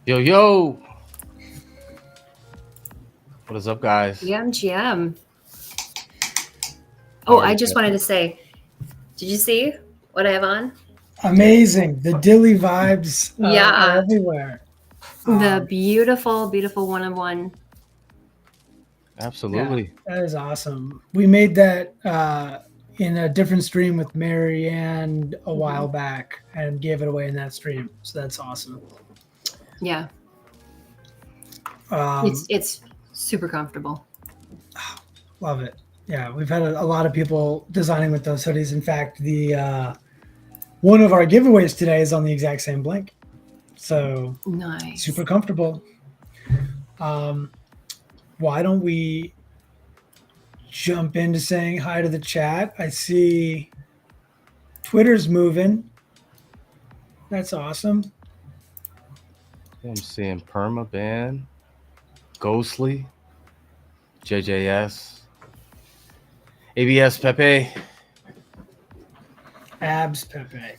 Yo, yo. What is up, guys? GM. How Oh, are I you just doing? wanted to say, did you see what I have on? Amazing. The DYLI vibes are Yeah, everywhere. the Um, beautiful, beautiful one of one. yeah, Absolutely. that is awesome. We made that in a different stream with Marianne a while Mhm. back and gave it away in that stream. So that's awesome. Yeah, it's Um, it's super comfortable. love it. Yeah, we've had a lot of people designing with those hoodies. In fact, the one of our giveaways today is on the exact same blank. So super Nice. comfortable. Um, why don't we jump into saying hi to the chat? I see Twitter's moving. That's awesome. I'm seeing Permaban, Ghostly, JJS, ABS Pepe. Abs Pepe.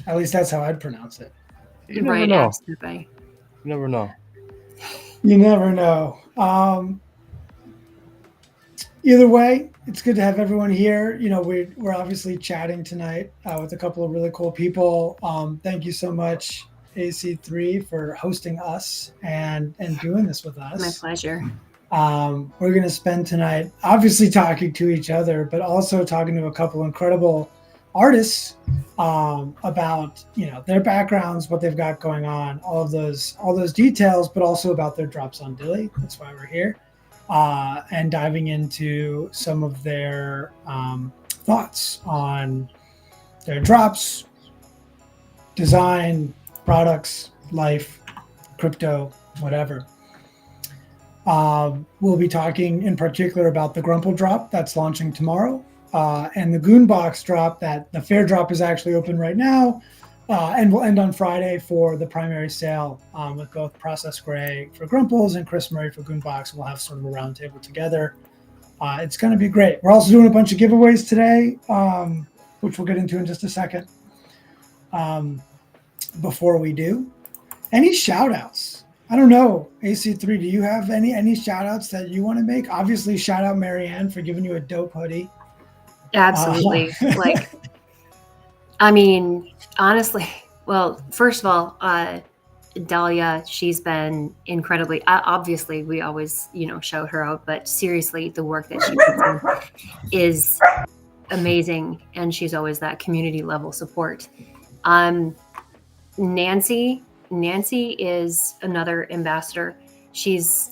At least that's how I'd pronounce it. You never Right, know. absolutely. You never know. You never know. Either way, it's good to have everyone here. You know, we're obviously chatting tonight with a couple of really cool people. Thank you so much, AC3, for hosting us and doing this with My us. pleasure. We're going to spend tonight obviously talking to each other, but also talking to a couple incredible artists about their backgrounds, what they've got going on, all those details, but also about their drops on DYLI. That's why we're here, and diving into some of their thoughts on their drops, design, products, life, crypto, whatever. We'll be talking in particular about the Grumple drop that's launching tomorrow, and the Goonbox drop that the fair drop is actually open right now, and will end on Friday for the primary sale with both Process Gray for Grumples and Chris Murray for Goonbox. We'll have sort of a roundtable together. It's going to be great. We're also doing a bunch of giveaways today, which we'll get into in just a second. Before we do, any shout outs? I don't know, AC3, do you have any shout outs that you want to make? Obviously, shout out Marianne for giving you a dope hoodie. Absolutely. Like, I mean, honestly, well, first of all, Dahlia, she's been incredibly. Obviously, we always, shout her out, but seriously, the work that she puts in is amazing, and she's always that community level support. Um, Nancy is another ambassador. She's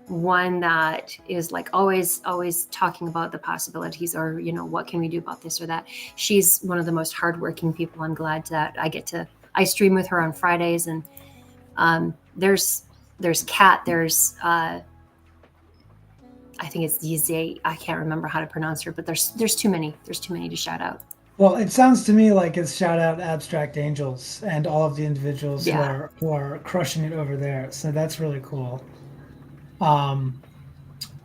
one that is like always talking about the possibilities, or what can we do about this or that. She's one of the most hardworking people. I'm glad that I stream with her on Fridays, and there's Kat, there's I think it's Yze. I can't remember how to pronounce her, but there's too many to shout out. Well, it sounds to me like it's shout out Abstract Angels and all of the individuals who Yeah. are crushing it over there. So that's really cool. Um,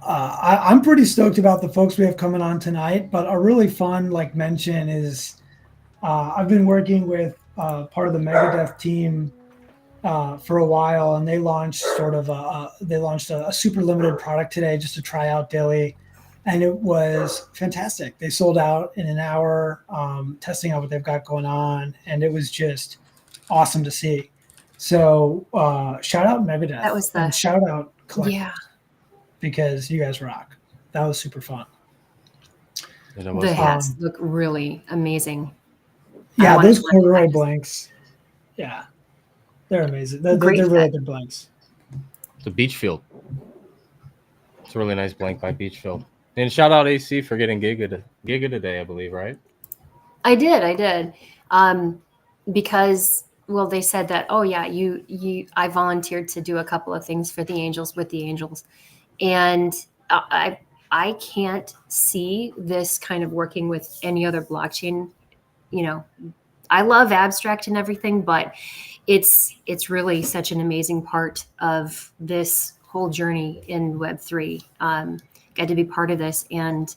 I'm pretty stoked about the folks we have coming on tonight, but a really fun mention is I've been working with part of the Megadeth team for a while, and they launched a super limited product today just to try out DYLI, and it was fantastic. They sold out in an hour, testing out what they've got going on, and it was just awesome to see. So shout out Megadeth That was and shout out Collective, yeah. because you guys rock. That was super fun. The hats look really amazing. Yeah, those corduroy blanks. Yeah, they're amazing. They're Great really fit. good blanks. The Beachfield. It's a really nice blank by Beachfield. And shout out AC for getting Giga today, I believe, right? I did. Because they said that, oh yeah, I volunteered to do a couple of things for the Angels with the Angels, and I can't see this kind of working with any other blockchain. I love abstract and everything, but it's really such an amazing part of this whole journey in Web3. Got to be part of this, and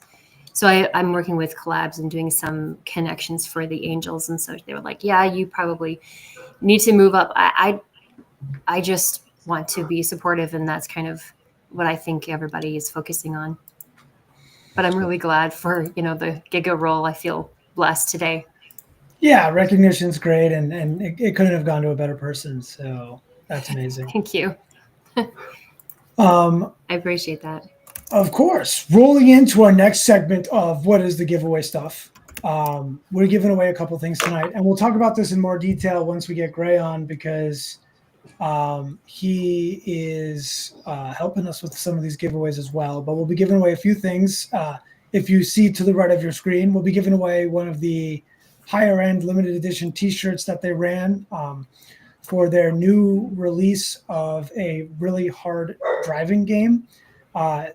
so I'm working with collabs and doing some connections for the Angels, and so they were like, "Yeah, you probably need to move up." I just want to be supportive, and that's kind of what I think everybody is focusing on. But I'm really glad for, the Giga role. I feel blessed today. Yeah, recognition's great, and it couldn't have gone to a better person. So that's amazing. Thank you. I appreciate that. Of course. Rolling into our next segment of what is the giveaway stuff. We're giving away a couple things tonight, and we'll talk about this in more detail once we get Gray on, because he is helping us with some of these giveaways as well. But we'll be giving away a few things. If you see to the right of your screen, we'll be giving away one of the higher end limited edition t-shirts that they ran for their new release of a really hard driving game.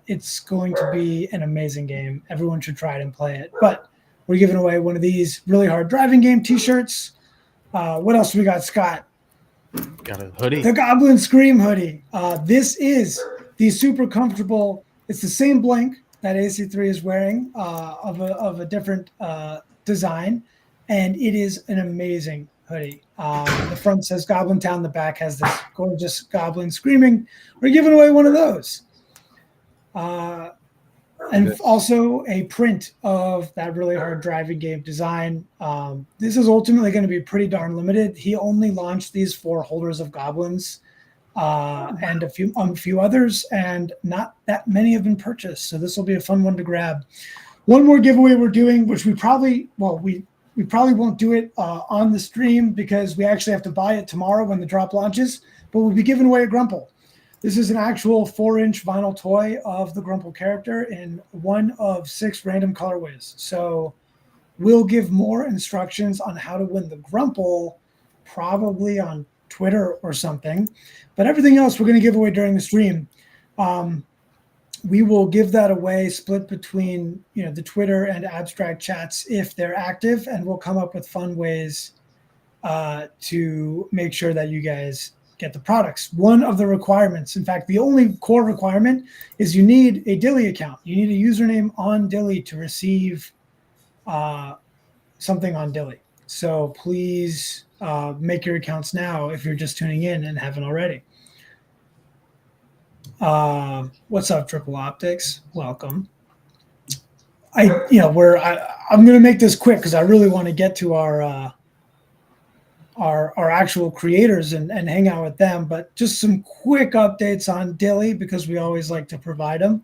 It's going to be an amazing game. Everyone should try it and play it. But we're giving away one of these really hard driving game t-shirts. What else do we got, Scott? Got a hoodie. The Goblin Scream hoodie. This is the super comfortable. It's the same blank that AC3 is wearing of a different design, and it is an amazing hoodie. The front says Goblin Town. The back has this gorgeous goblin screaming. We're giving away one of those. And also a print of that really hard driving game design. This is ultimately going to be pretty darn limited. He only launched these for holders of goblins and a few others, and not that many have been purchased. So this will be a fun one to grab. One more giveaway we're doing, which we probably won't do it on the stream because we actually have to buy it tomorrow when the drop launches, but we'll be giving away a Grumple. This is an actual 4-inch vinyl toy of the Grumple character in one of 6 random colorways. So we'll give more instructions on how to win the Grumple probably on Twitter or something. But everything else we're going to give away during the stream. We will give that away split between the Twitter and Abstract chats if they're active, and we'll come up with fun ways to make sure that you guys get the products. One of the requirements, in fact, the only core requirement, is you need a DYLI account. You need a username on DYLI to receive something on DYLI. So please make your accounts now if you're just tuning in and haven't already. What's up, Triple Optics? Welcome. I'm going to make this quick because I really want to get to our actual creators and hang out with them, but just some quick updates on DYLI because we always like to provide them.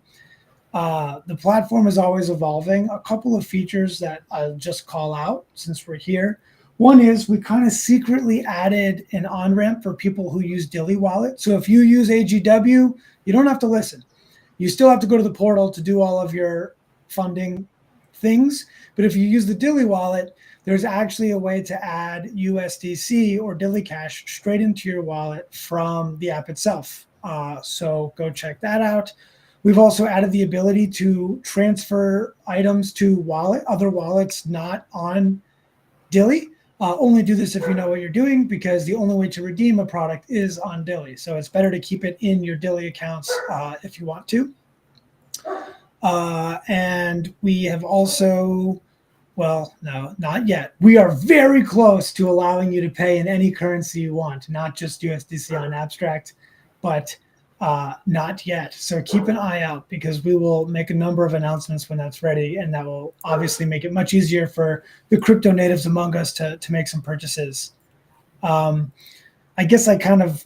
The platform is always evolving. A couple of features that I'll just call out since we're here. One is we kind of secretly added an on-ramp for people who use DYLI Wallet. So if you use AGW, you don't have to listen. You still have to go to the portal to do all of your funding things. But if you use the DYLI Wallet, there's actually a way to add USDC or DYLI Cash straight into your wallet from the app itself. So go check that out. We've also added the ability to transfer items to other wallets not on DYLI. Only do this if you know what you're doing, because the only way to redeem a product is on DYLI. So it's better to keep it in your DYLI accounts if you want to. And we have also... Well, no, not yet. We are very close to allowing you to pay in any currency you want, not just USDC on Abstract, but not yet. So keep an eye out because we will make a number of announcements when that's ready, and that will obviously make it much easier for the crypto natives among us to make some purchases. I guess I kind of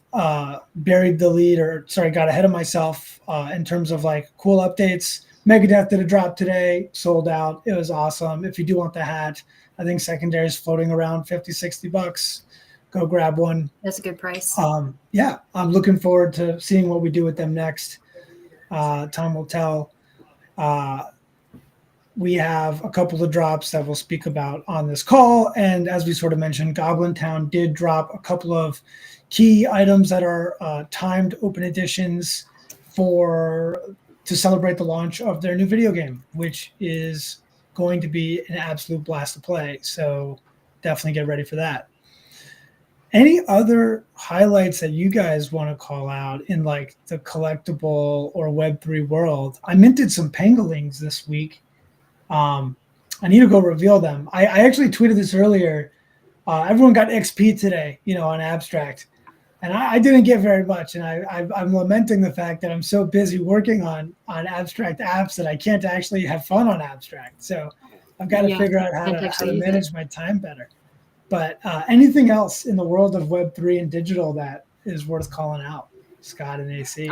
buried the lead, got ahead of myself in terms of like cool updates. Megadeth did a drop today, sold out. It was awesome. If you do want the hat, I think secondary is floating around $50-$60. Go grab one. That's a good price. Yeah, I'm looking forward to seeing what we do with them next. Time will tell. We have a couple of drops that we'll speak about on this call. And as we sort of mentioned, Goblin Town did drop a couple of key items that are timed open editions to celebrate the launch of their new video game, which is going to be an absolute blast to play. So definitely get ready for that. Any other highlights that you guys want to call out in like the collectible or Web3 world? I minted some Pangolins this week. I need to go reveal them. I actually tweeted this earlier. Everyone got XP today, on Abstract. And I didn't get very much, and I'm lamenting the fact that I'm so busy working on abstract apps that I can't actually have fun on abstract. So I've got to figure out how to manage my time better. But anything else in the world of Web3 and digital that is worth calling out, Scott and AC?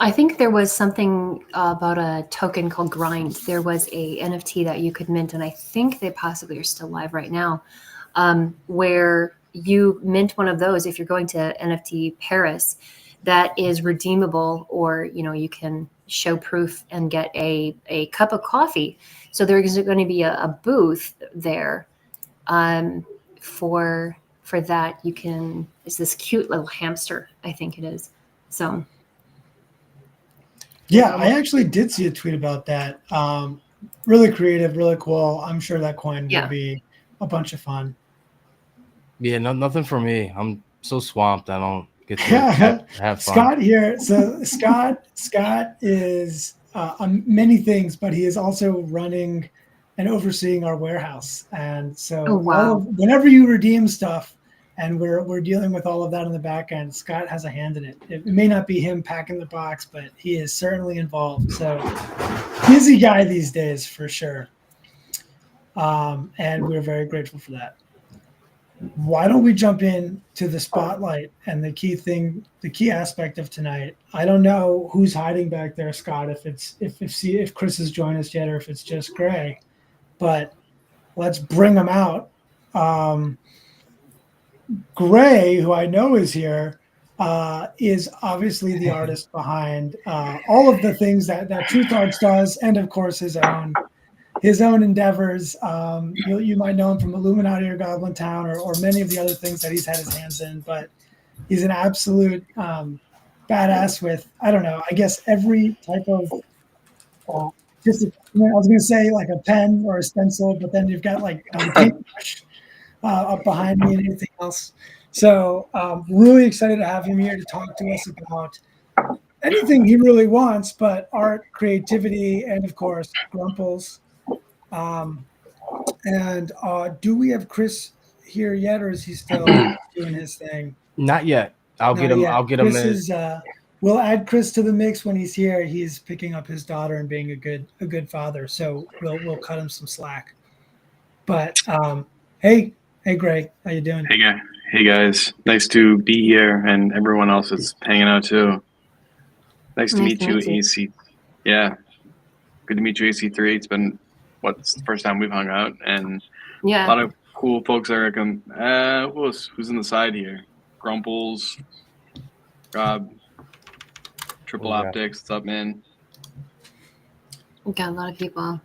I think there was something about a token called Grind. There was a NFT that you could mint, and I think they possibly are still live right now, where you mint one of those if you're going to NFT Paris that is redeemable, or you can show proof and get a cup of coffee. So there's going to be a booth there for that. It's this cute little hamster, I think it is. So yeah, I actually did see a tweet about that. Really creative, really cool. I'm sure that coin will be a bunch of fun. Yeah, nothing for me. I'm so swamped. I don't get to have fun. Scott here. So Scott is on many things, but he is also running and overseeing our warehouse. And so whenever you redeem stuff, and we're dealing with all of that in the back end, Scott has a hand in it. It may not be him packing the box, but he is certainly involved. So busy guy these days for sure. And we're very grateful for that. Why don't we jump in to the spotlight and the key aspect of tonight? I don't know who's hiding back there, Scott, if Chris has joined us yet, or if it's just Gray, but let's bring them out. Gray, who I know is here, is obviously the artist behind all of the things that Truth Arts does, and of course his own endeavors. You might know him from Illuminati or Goblin Town, or many of the other things that he's had his hands in, but he's an absolute badass with, I don't know, I guess every type of I was going to say like a pen or a stencil, but then you've got like a paintbrush up behind me and anything else. So really excited to have him here to talk to us about anything he really wants, but art, creativity, and of course, Grumples. And do we have Chris here yet, or is he still doing his thing? Not yet. I'll get him. We'll add Chris to the mix when he's here. He's picking up his daughter and being a good father, so we'll cut him some slack. But hey Greg, how you doing? Hey guys, nice to be here, and everyone else that's hanging out too. Nice to meet you, AC. Yeah, good to meet you, AC3. It's been it's the first time we've hung out, and a lot of cool folks are come. Who's in the side here? Grumples, Rob, Triple Optics. What's up, man? We got a lot of people.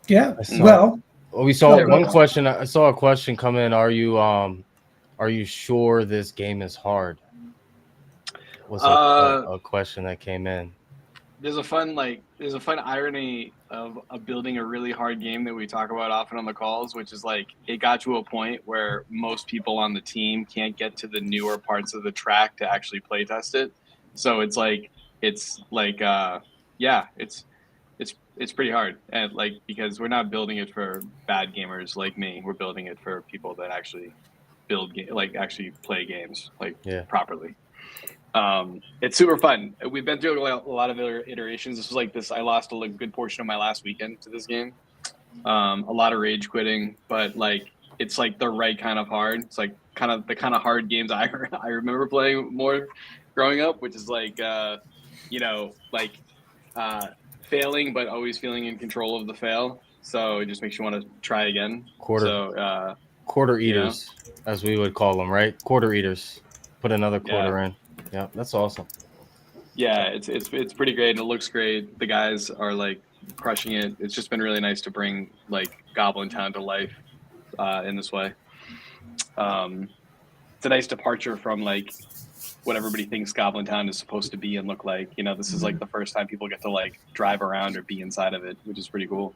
Yeah. Well, we saw one question. I saw a question come in. Are you sure this game is hard? Was a question that came in. There's a fun irony of building a really hard game that we talk about often on the calls, which is like it got to a point where most people on the team can't get to the newer parts of the track to actually play test it. So it's pretty hard, and because we're not building it for bad gamers like me, we're building it for people that actually actually play games properly. It's super fun. We've been through a lot of iterations. This was I lost a good portion of my last weekend to this game. A lot of rage quitting, but it's the right kind of hard. It's the kind of hard games I remember playing more growing up, which is failing but always feeling in control of the fail. So it just makes you want to try again. Quarter eaters, as we would call them, right? Quarter eaters. Put another quarter in. Yeah, that's awesome. Yeah, it's pretty great, and it looks great. The guys are crushing it. It's just been really nice to bring Goblin Town to life in this way. It's a nice departure from what everybody thinks Goblin Town is supposed to be and look like. This is the first time people get to drive around or be inside of it, which is pretty cool.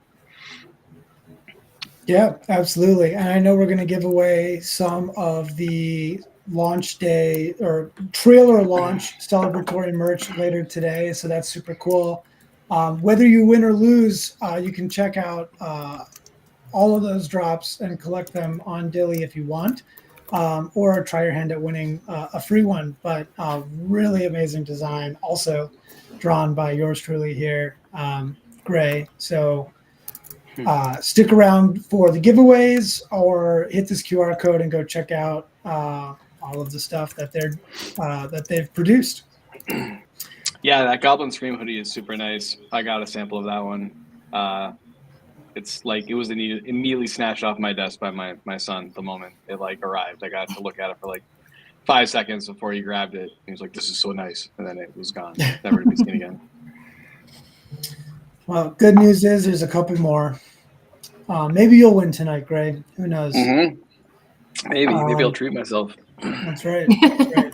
Yeah, absolutely. And I know we're going to give away some of the launch day or trailer launch celebratory merch later today. So that's super cool. Whether you win or lose, you can check out all of those drops and collect them on DYLI if you want. or try your hand at winning a free one. But really amazing design, also drawn by yours truly here, Gray. So stick around for the giveaways, or hit this QR code and go check out all of the stuff that they've produced. Yeah, that Goblin Scream hoodie is super nice. I got a sample of that one. It's like it was immediately snatched off my desk by my son the moment it like arrived. I got to look at it for like 5 seconds before he grabbed it. He was like, "This is so nice," and then it was gone, never to be seen again. Well, good news is there's a couple more. Maybe you'll win tonight, Gray. Who knows? Mm-hmm. Maybe I'll treat myself. That's right. That's right.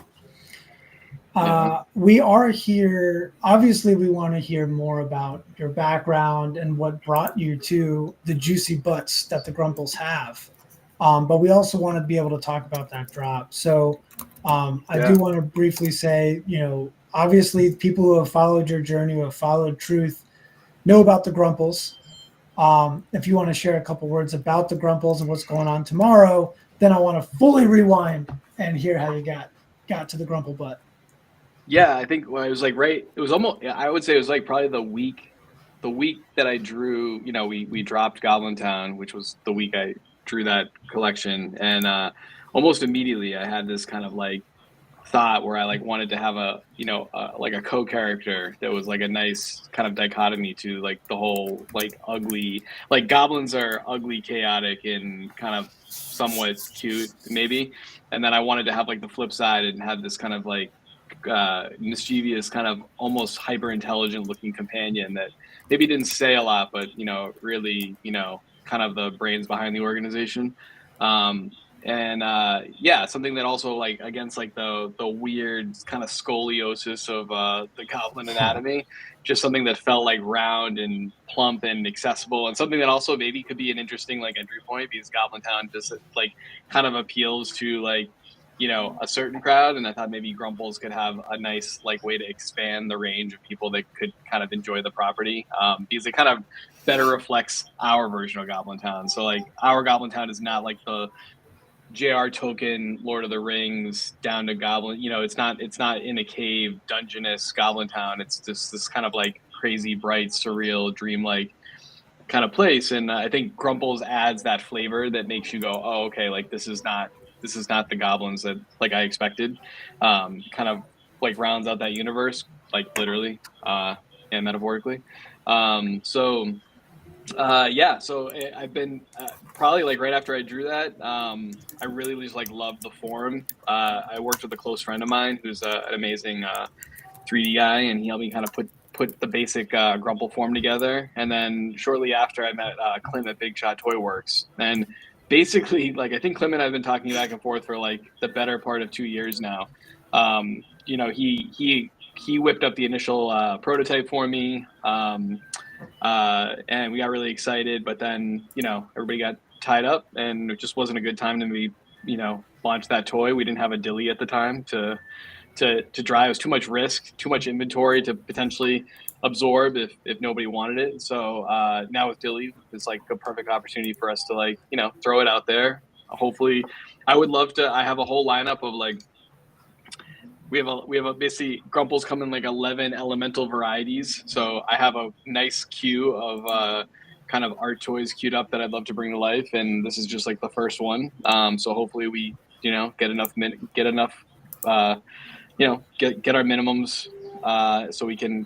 We are here. Obviously, we want to hear more about your background and what brought you to the juicy butts that the Grumples have. But we also want to be able to talk about that drop. So I do want to briefly say, obviously, people who have followed your journey, who have followed Truth, know about the Grumples. If you want to share a couple words about the Grumples and what's going on tomorrow, then I want to fully rewind and hear how you got to the Grumple butt. Yeah, I think it was like it was almost, I would say it was like probably the week that I drew, we dropped Goblin Town, which was the week I drew that collection. And almost immediately I had this kind of like thought where I like wanted to have a co-character that was like a nice kind of dichotomy to like the whole like ugly, like goblins are ugly, chaotic, and kind of somewhat cute maybe. And then I wanted to have like the flip side and have this kind of like mischievous, kind of almost hyper intelligent looking companion that maybe didn't say a lot, but really kind of the brains behind the organization. Something that also like against like the weird kind of scoliosis of the goblin anatomy, just something that felt like round and plump and accessible, and something that also maybe could be an interesting like entry point, because Goblin Town just like kind of appeals to like a certain crowd, and I thought maybe Grumples could have a nice like way to expand the range of people that could kind of enjoy the property, because it kind of better reflects our version of Goblin Town. So like our Goblin Town is not like the J.R. Tolkien Lord of the Rings down to Goblin, it's not in a cave dungeonous Goblin Town. It's just this kind of like crazy, bright, surreal, dreamlike kind of place, and I think Grumples adds that flavor that makes you go, oh, okay, like this is not the goblins that like I expected. Kind of like rounds out that universe, like literally and metaphorically. So I've been probably like right after I drew that, I really just like loved the form. I worked with a close friend of mine who's an amazing 3D guy, and he helped me kind of put the basic Grumple form together. And then shortly after, I met Clint at Big Shot Toy Works, and basically, like, I think Clem and I have been talking back and forth for like the better part of 2 years now. He whipped up the initial prototype for me, and we got really excited. But then everybody got tied up, and it just wasn't a good time to be launch that toy. We didn't have a DYLI at the time to drive. It was too much risk, too much inventory to potentially absorb if nobody wanted it. So now with DYLI, it's like a perfect opportunity for us to like throw it out there. Hopefully, I would love to. I have a whole lineup of like we have a basically Grumples come in like 11 elemental varieties. So I have a nice queue of kind of art toys queued up that I'd love to bring to life, and this is just like the first one. So hopefully we get enough get our minimums so we can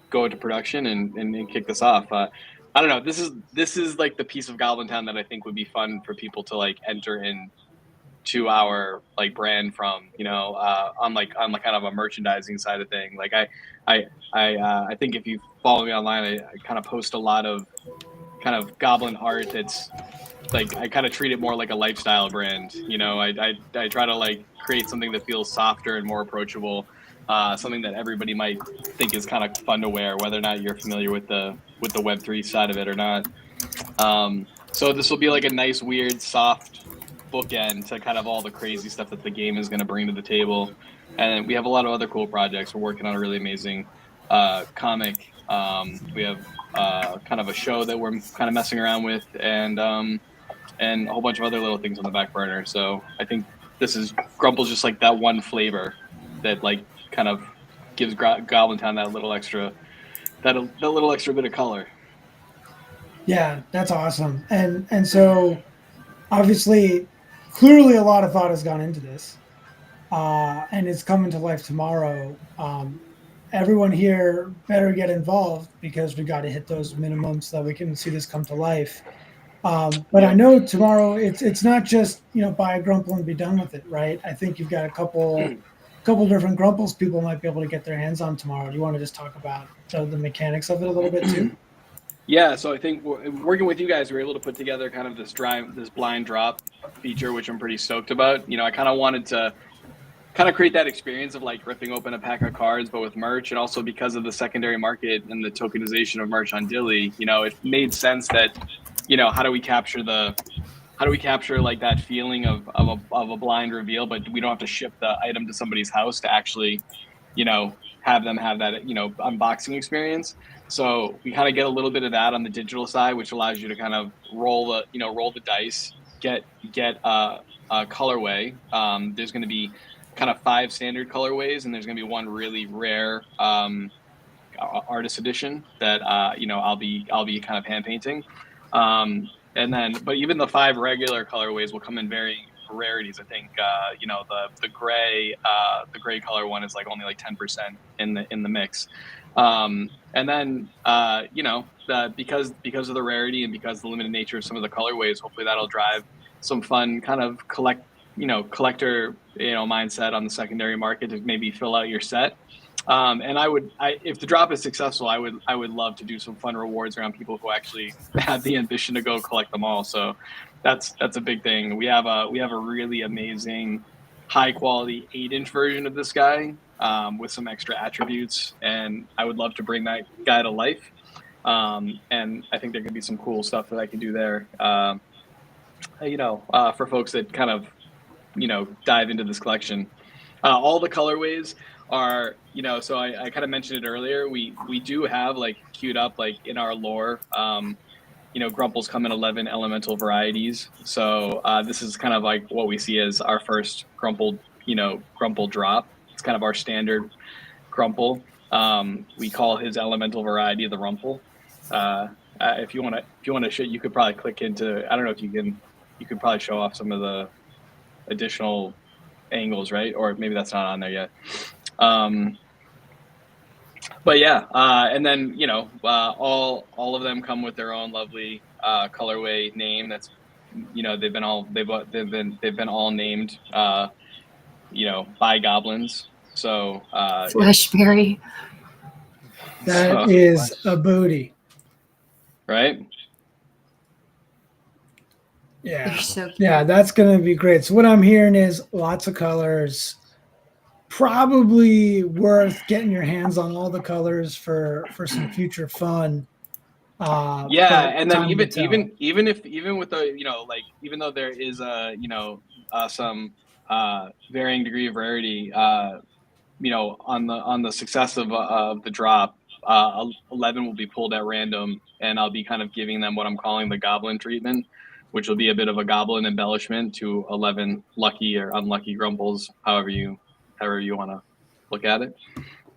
go into production and kick this off. I don't know. This is like the piece of Goblin Town that I think would be fun for people to like enter in to our like brand from, on kind of a merchandising side of thing. Like I think if you follow me online, I kind of post a lot of kind of Goblin art that's like, I kind of treat it more like a lifestyle brand. I try to like create something that feels softer and more approachable, something that everybody might think is kind of fun to wear, whether or not you're familiar with the Web3 side of it or not. So this will be like a nice, weird, soft bookend to kind of all the crazy stuff that the game is going to bring to the table. And we have a lot of other cool projects. We're working on a really amazing comic. We have kind of a show that we're kind of messing around with, and and a whole bunch of other little things on the back burner. So I think Grumple's just like that one flavor that like kind of gives Goblin Town that little extra bit of color. Yeah, that's awesome. And so obviously, clearly a lot of thought has gone into this, and it's coming to life tomorrow. Everyone here better get involved because we got to hit those minimums so that we can see this come to life. But I know tomorrow it's not just buy a Grumple and be done with it, right? I think you've got a couple different Grumples people might be able to get their hands on tomorrow. Do you want to just talk about the mechanics of it a little bit too? Yeah, so I think working with you guys, we were able to put together kind of this blind drop feature, which I'm pretty stoked about. I kind of wanted to kind of create that experience of like ripping open a pack of cards, but with merch, and also because of the secondary market and the tokenization of merch on DYLI, it made sense that, how do we capture like that feeling of a blind reveal, but we don't have to ship the item to somebody's house to actually, have them have that, unboxing experience. So we kind of get a little bit of that on the digital side, which allows you to kind of roll the dice, get a colorway. There's going to be kind of 5 standard colorways, and there's going to be one really rare artist edition that I'll be kind of hand painting. And then, but even the 5 regular colorways will come in varying rarities. I think the gray color one is like only like 10% in the mix. And then because of the rarity and because of the limited nature of some of the colorways, hopefully that'll drive some fun kind of collector mindset on the secondary market to maybe fill out your set. And if the drop is successful, I would love to do some fun rewards around people who actually have the ambition to go collect them all. So that's a big thing. We have a really amazing, high quality 8-inch version of this guy with some extra attributes, and I would love to bring that guy to life. And I think there could be some cool stuff that I can do there. For folks that kind of dive into this collection. All the colorways are, so I kind of mentioned it earlier. We do have like queued up like in our lore. Grumples come in 11 elemental varieties. So this is kind of like what we see as our first Grumple drop. It's kind of our standard Grumple. We call his elemental variety the Rumple. If you want to, you could probably click into. I don't know if you can. You could probably show off some of the additional angles, right? Or maybe that's not on there yet. But yeah, and then all of them come with their own lovely colorway name. That's they've been all named by goblins. So Fleshberry. That is a booty, right? Yeah. So yeah, that's going to be great. So what I'm hearing is lots of colors, probably worth getting your hands on all the colors for some future fun. And then even with the, even though there is some varying degree of rarity, on the success of the drop, 11 will be pulled at random, and I'll be kind of giving them what I'm calling the goblin treatment, which will be a bit of a goblin embellishment to 11 lucky or unlucky Grumples, however you want to look at it.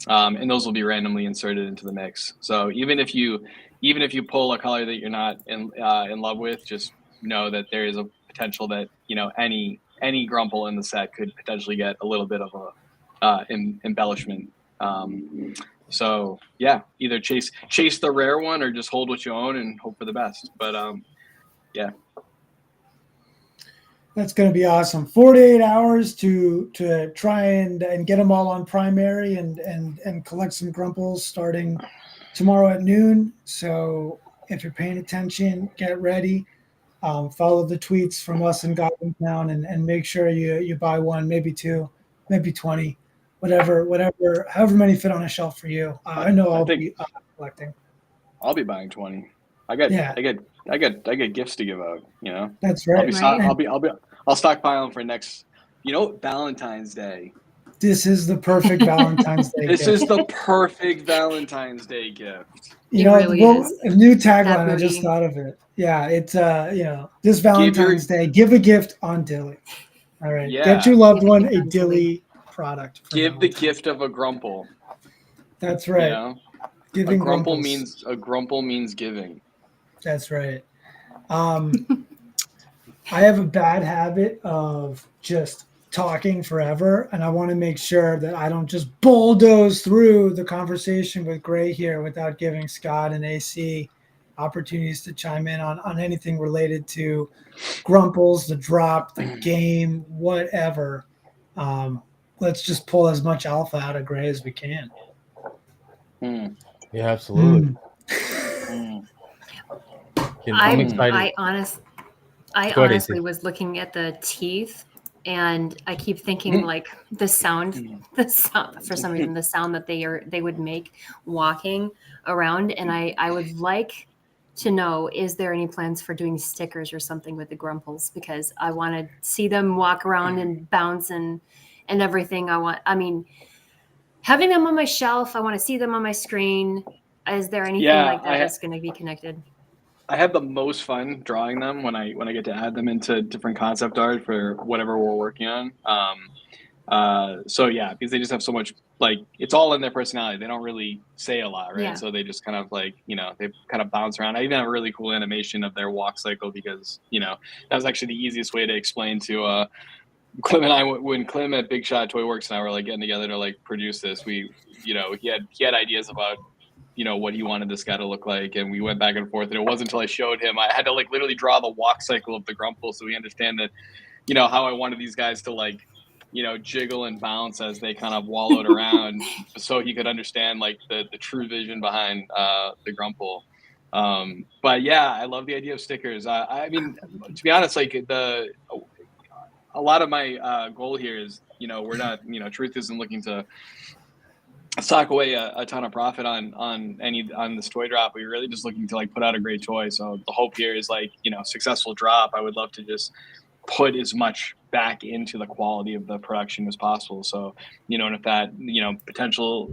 And those will be randomly inserted into the mix. So even if you pull a color that you're not in love with, just know that there is a potential that any Grumple in the set could potentially get a little bit of a embellishment. So yeah, either chase the rare one or just hold what you own and hope for the best. But yeah. That's going to be awesome. 48 hours to try and get them all on primary and collect some Grumples starting tomorrow at noon. So if you're paying attention, get ready. Follow the tweets from us in Goblin Town and make sure you buy one, maybe 2, maybe 20, whatever, however many fit on a shelf for you. I know I'll be collecting. I'll be buying 20. I get gifts to give out. That's right. I'll stockpile them for next. Valentine's Day. This is the perfect Valentine's Day This gift. is the perfect Valentine's Day gift. You know, really well, is. a new tagline. That I just booty. thought of it. Yeah, it's this Valentine's Day, give a gift on DYLI. All right, Yeah. get your loved Give a one gift a on DYLI. DYLI product. For Give the Valentine's. gift of a grumple. That's right. You know? Giving A grumple grumples. means giving. That's right. I have a bad habit of just talking forever, and I want to make sure that I don't just bulldoze through the conversation with Gray here without giving Scott and AC opportunities to chime in on anything related to Grumples, the drop, the game, whatever. Let's just pull as much alpha out of Gray as we can. Yeah, absolutely. I'm excited. I honestly was looking at the teeth, and I keep thinking like the sound for some reason, the sound that they would make walking around. And I would like to know, is there any plans for doing stickers or something with the Grumples? Because I want to see them walk around and bounce and everything. Having them on my shelf, I want to see them on my screen. Is there anything like that that's going to be connected? I have the most fun drawing them when I get to add them into different concept art for whatever we're working on. So yeah, because they just have so much, like, it's all in their personality. They don't really say a lot, right? Yeah. So they just kind of like, they kind of bounce around. I even have a really cool animation of their walk cycle because, that was actually the easiest way to explain to Clem and I, when Clem at Big Shot Toy Works and I were like getting together to like produce this, he had ideas about what he wanted this guy to look like, and we went back and forth, and it wasn't until I showed him, I had to like literally draw the walk cycle of the Grumple so we understand that how I wanted these guys to like jiggle and bounce as they kind of wallowed around so he could understand like the true vision behind the Grumple. But yeah, I love the idea of stickers. I mean, to be honest, like a lot of my goal here is we're not Truth isn't looking to sock away a ton of profit on this toy drop. We're really just looking to like put out a great toy. So the hope here is like, successful drop. I would love to just put as much back into the quality of the production as possible. So, and if that, potential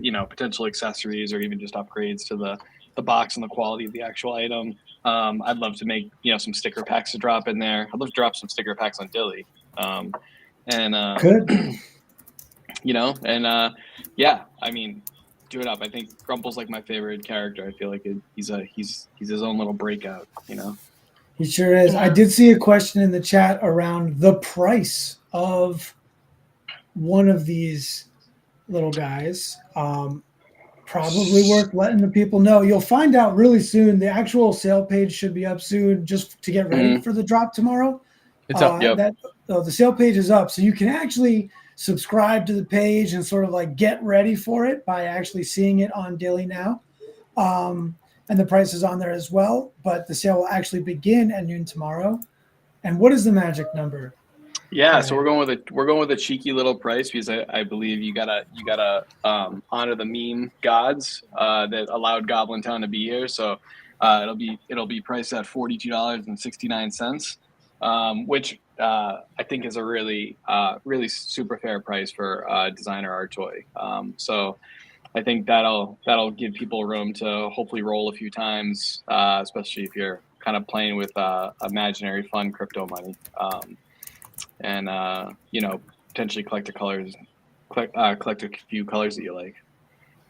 accessories or even just upgrades to the box and the quality of the actual item. I'd love to make, some sticker packs to drop in there. I'd love to drop some sticker packs on DYLI. Good. Yeah, I mean, do it up. I think Grumple's like my favorite character. I feel like he's his own little breakout, He sure is. I did see a question in the chat around the price of one of these little guys. Probably worth letting the people know. You'll find out really soon. The actual sale page should be up soon just to get ready for the drop tomorrow. It's up. Yep. The sale page is up, so you can actually subscribe to the page and sort of like get ready for it by actually seeing it on DYLI now. And the price is on there as well, but the sale will actually begin at noon tomorrow. And what is the magic number? Yeah, so we're going with a cheeky little price because I believe you gotta honor the meme gods that allowed Goblin Town to be here. So it'll be priced at $42.69, which I think is a really super fair price for a designer art toy. So I think that'll give people room to hopefully roll a few times, especially if you're kind of playing with imaginary fun crypto money. And potentially collect a few colors that you like.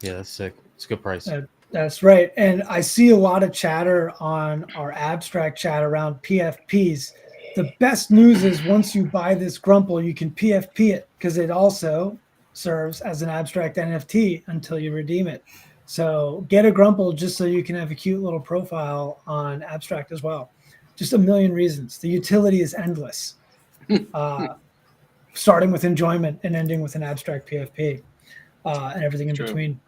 Yeah, that's sick. It's a good price. That's right. And I see a lot of chatter on our abstract chat around PFPs. The best news is once you buy this Grumple, you can PFP it because it also serves as an abstract NFT until you redeem it. So get a Grumple just so you can have a cute little profile on abstract as well. Just a million reasons. The utility is endless. Starting with enjoyment and ending with an abstract PFP and everything in between.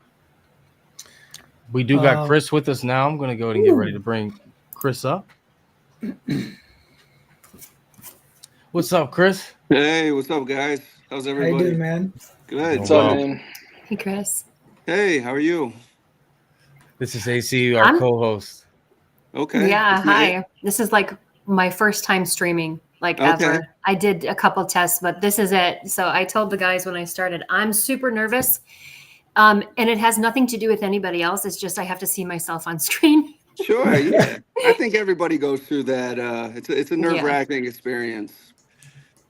We do got Chris with us now. I'm going to go ahead and get ready to bring Chris up. What's up, Chris? Hey, what's up, guys? How's everybody? How you doing, man? Good. What's up, man? Hey, Chris. Hey, how are you? This is AC, our co-host. Okay. Yeah, hi. This is like my first time streaming. like ever. I did a couple tests, but this is it. So I told the guys when I started, I'm super nervous. And it has nothing to do with anybody else. It's just I have to see myself on screen. Sure, yeah. I think everybody goes through that. It's a nerve-wracking experience.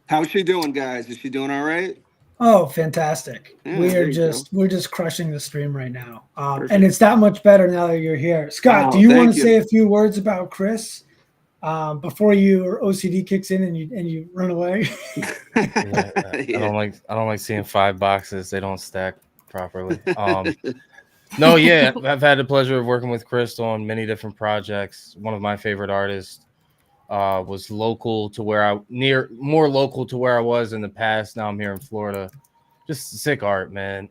How's she doing, guys? Is she doing all right? Oh, fantastic. Yeah, we're just crushing the stream right now. And it's that much better now that you're here. Scott, do you want to say a few words about Chris before your OCD kicks in and you run away? I don't like seeing 5 boxes. They don't stack properly. No, yeah, I've had the pleasure of working with Chris on many different projects. One of my favorite artists was local to more local to where I was in the past. Now I'm here in Florida. Just sick art, man.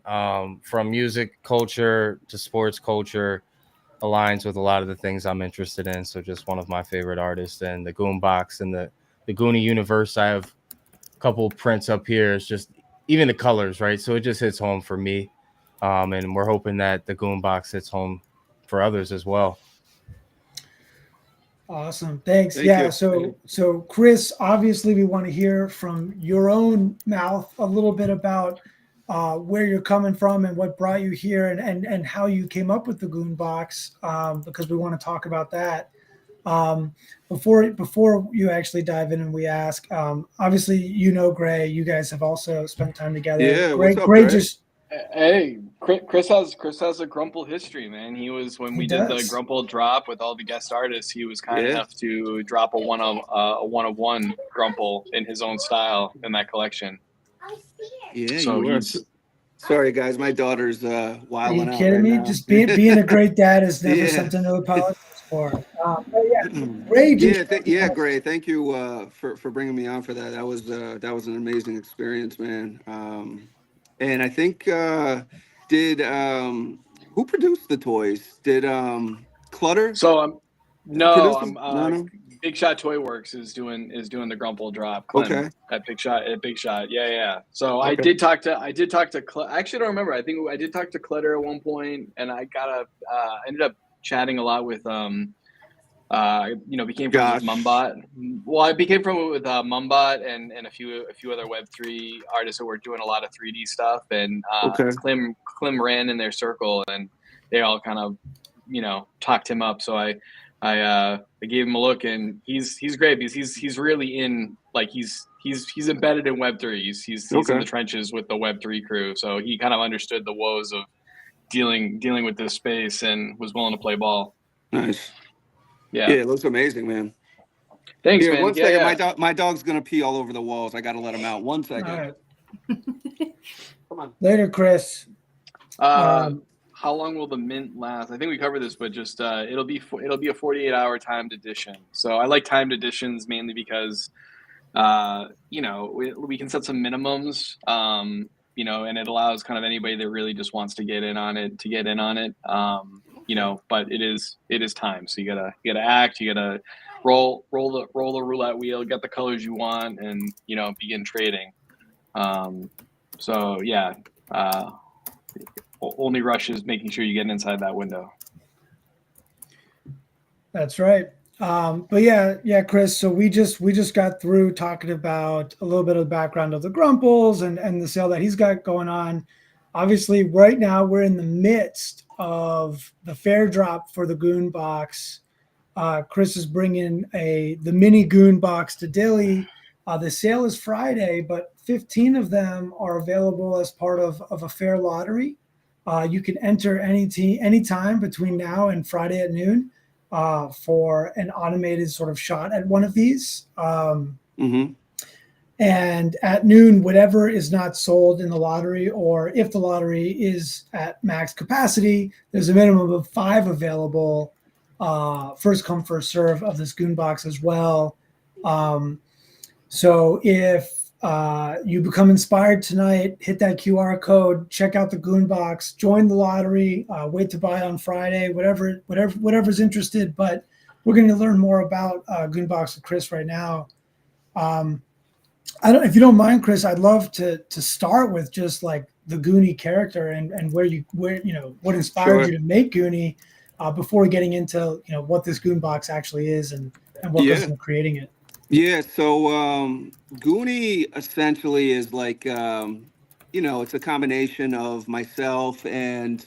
From music culture to sports culture, aligns with a lot of the things I'm interested in. So just one of my favorite artists. And the Goonbox and the Goonie universe. I have a couple of prints up here. It's just even the colors, right? So it just hits home for me. And we're hoping that the Goonbox hits home for others as well. Awesome. Thanks. So Chris, obviously we want to hear from your own mouth a little bit about where you're coming from and what brought you here and how you came up with the Goonbox, because we want to talk about that. Before you actually dive in and we ask, obviously, Gray, you guys have also spent time together. Yeah, Gray, what's up, Gray? Hey, Chris has a Grumple history, man. He was when we did the Grumple drop with all the guest artists. He was kind enough to drop a one of one Grumple in his own style in that collection. Yeah, so sorry, guys, my daughter's wilding out. Are you kidding me? Now. Just being a great dad is never something to apologize for. Ray, Gray, thank you for bringing me on for that. That was an amazing experience, man. And I think who produced the toys? Did Clutter? So no. Big Shot Toy Works is doing the Grumple drop. Clem, at Big Shot. Yeah. So I did talk to I actually don't remember. I think I did talk to Clutter at one point, and I ended up chatting a lot with became friends with Mumbot. Well, I became friends with Mumbot and a few other Web3 artists that were doing a lot of 3D stuff. And Clem ran in their circle, and they all kind of, talked him up. So I gave him a look, and he's great because he's really in, like, he's embedded in Web3. He's in the trenches with the Web3 crew. So he kind of understood the woes of dealing with this space and was willing to play ball. Nice. Yeah, it looks amazing, man. Thanks, man. 1 second. My dog's gonna pee all over the walls. I gotta let him out. 1 second. All right. Come on. Later, Chris. How long will the mint last? I think we covered this, but just it'll be a 48-hour timed edition. So I like timed editions mainly because we can set some minimums. And it allows kind of anybody that really just wants to get in on it to get in on it. But it is time. So you gotta act, you gotta roll the roulette wheel, get the colors you want, and begin trading. Only rush is making sure you get inside that window. That's right. But Chris. So we just got through talking about a little bit of the background of the Grumples and the sale that he's got going on. Obviously, right now we're in the midst of the fair drop for the Goonbox. Chris is bringing the mini Goonbox to DYLI. The sale is Friday, but 15 of them are available as part of a fair lottery. You can enter any time between now and Friday at noon for an automated sort of shot at one of these. And at noon, whatever is not sold in the lottery, or if the lottery is at max capacity, there's a minimum of 5 available, first come, first serve of this Goonbox as well. So if you become inspired tonight, hit that QR code, check out the Goonbox, join the lottery, wait to buy on Friday, whatever's interested. But we're going to learn more about Goonbox with Chris right now. If you don't mind, Chris, I'd love to start with just like the Goonie character and what inspired you to make Goonie, before getting into what this Goonbox actually is and what goes into creating it. Yeah, so Goonie essentially is like, it's a combination of myself and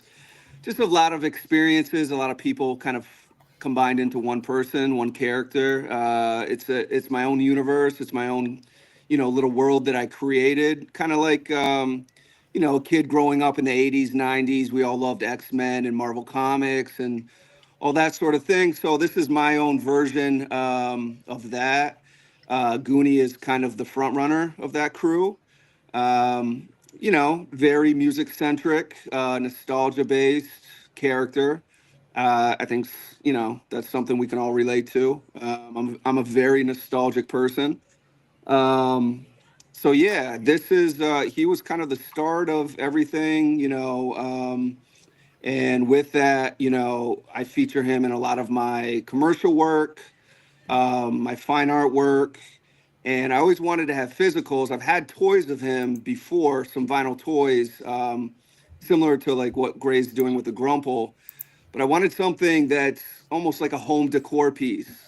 just a lot of experiences, a lot of people kind of combined into one person, one character. It's my own universe. It's my own, little world that I created. Kind of like, a kid growing up in the 80s, 90s. We all loved X-Men and Marvel Comics and all that sort of thing. So this is my own version of that. Goonie is kind of the front runner of that crew. Um, very music centric, nostalgia based character. I think that's something we can all relate to. I'm a very nostalgic person. Um, so yeah, this is he was kind of the start of everything, and with that, I feature him in a lot of my commercial work, my fine art work, and I always wanted to have physicals. I've had toys of him before, some vinyl toys, similar to like what Gray's doing with the Grumple, but I wanted something that's almost like a home decor piece.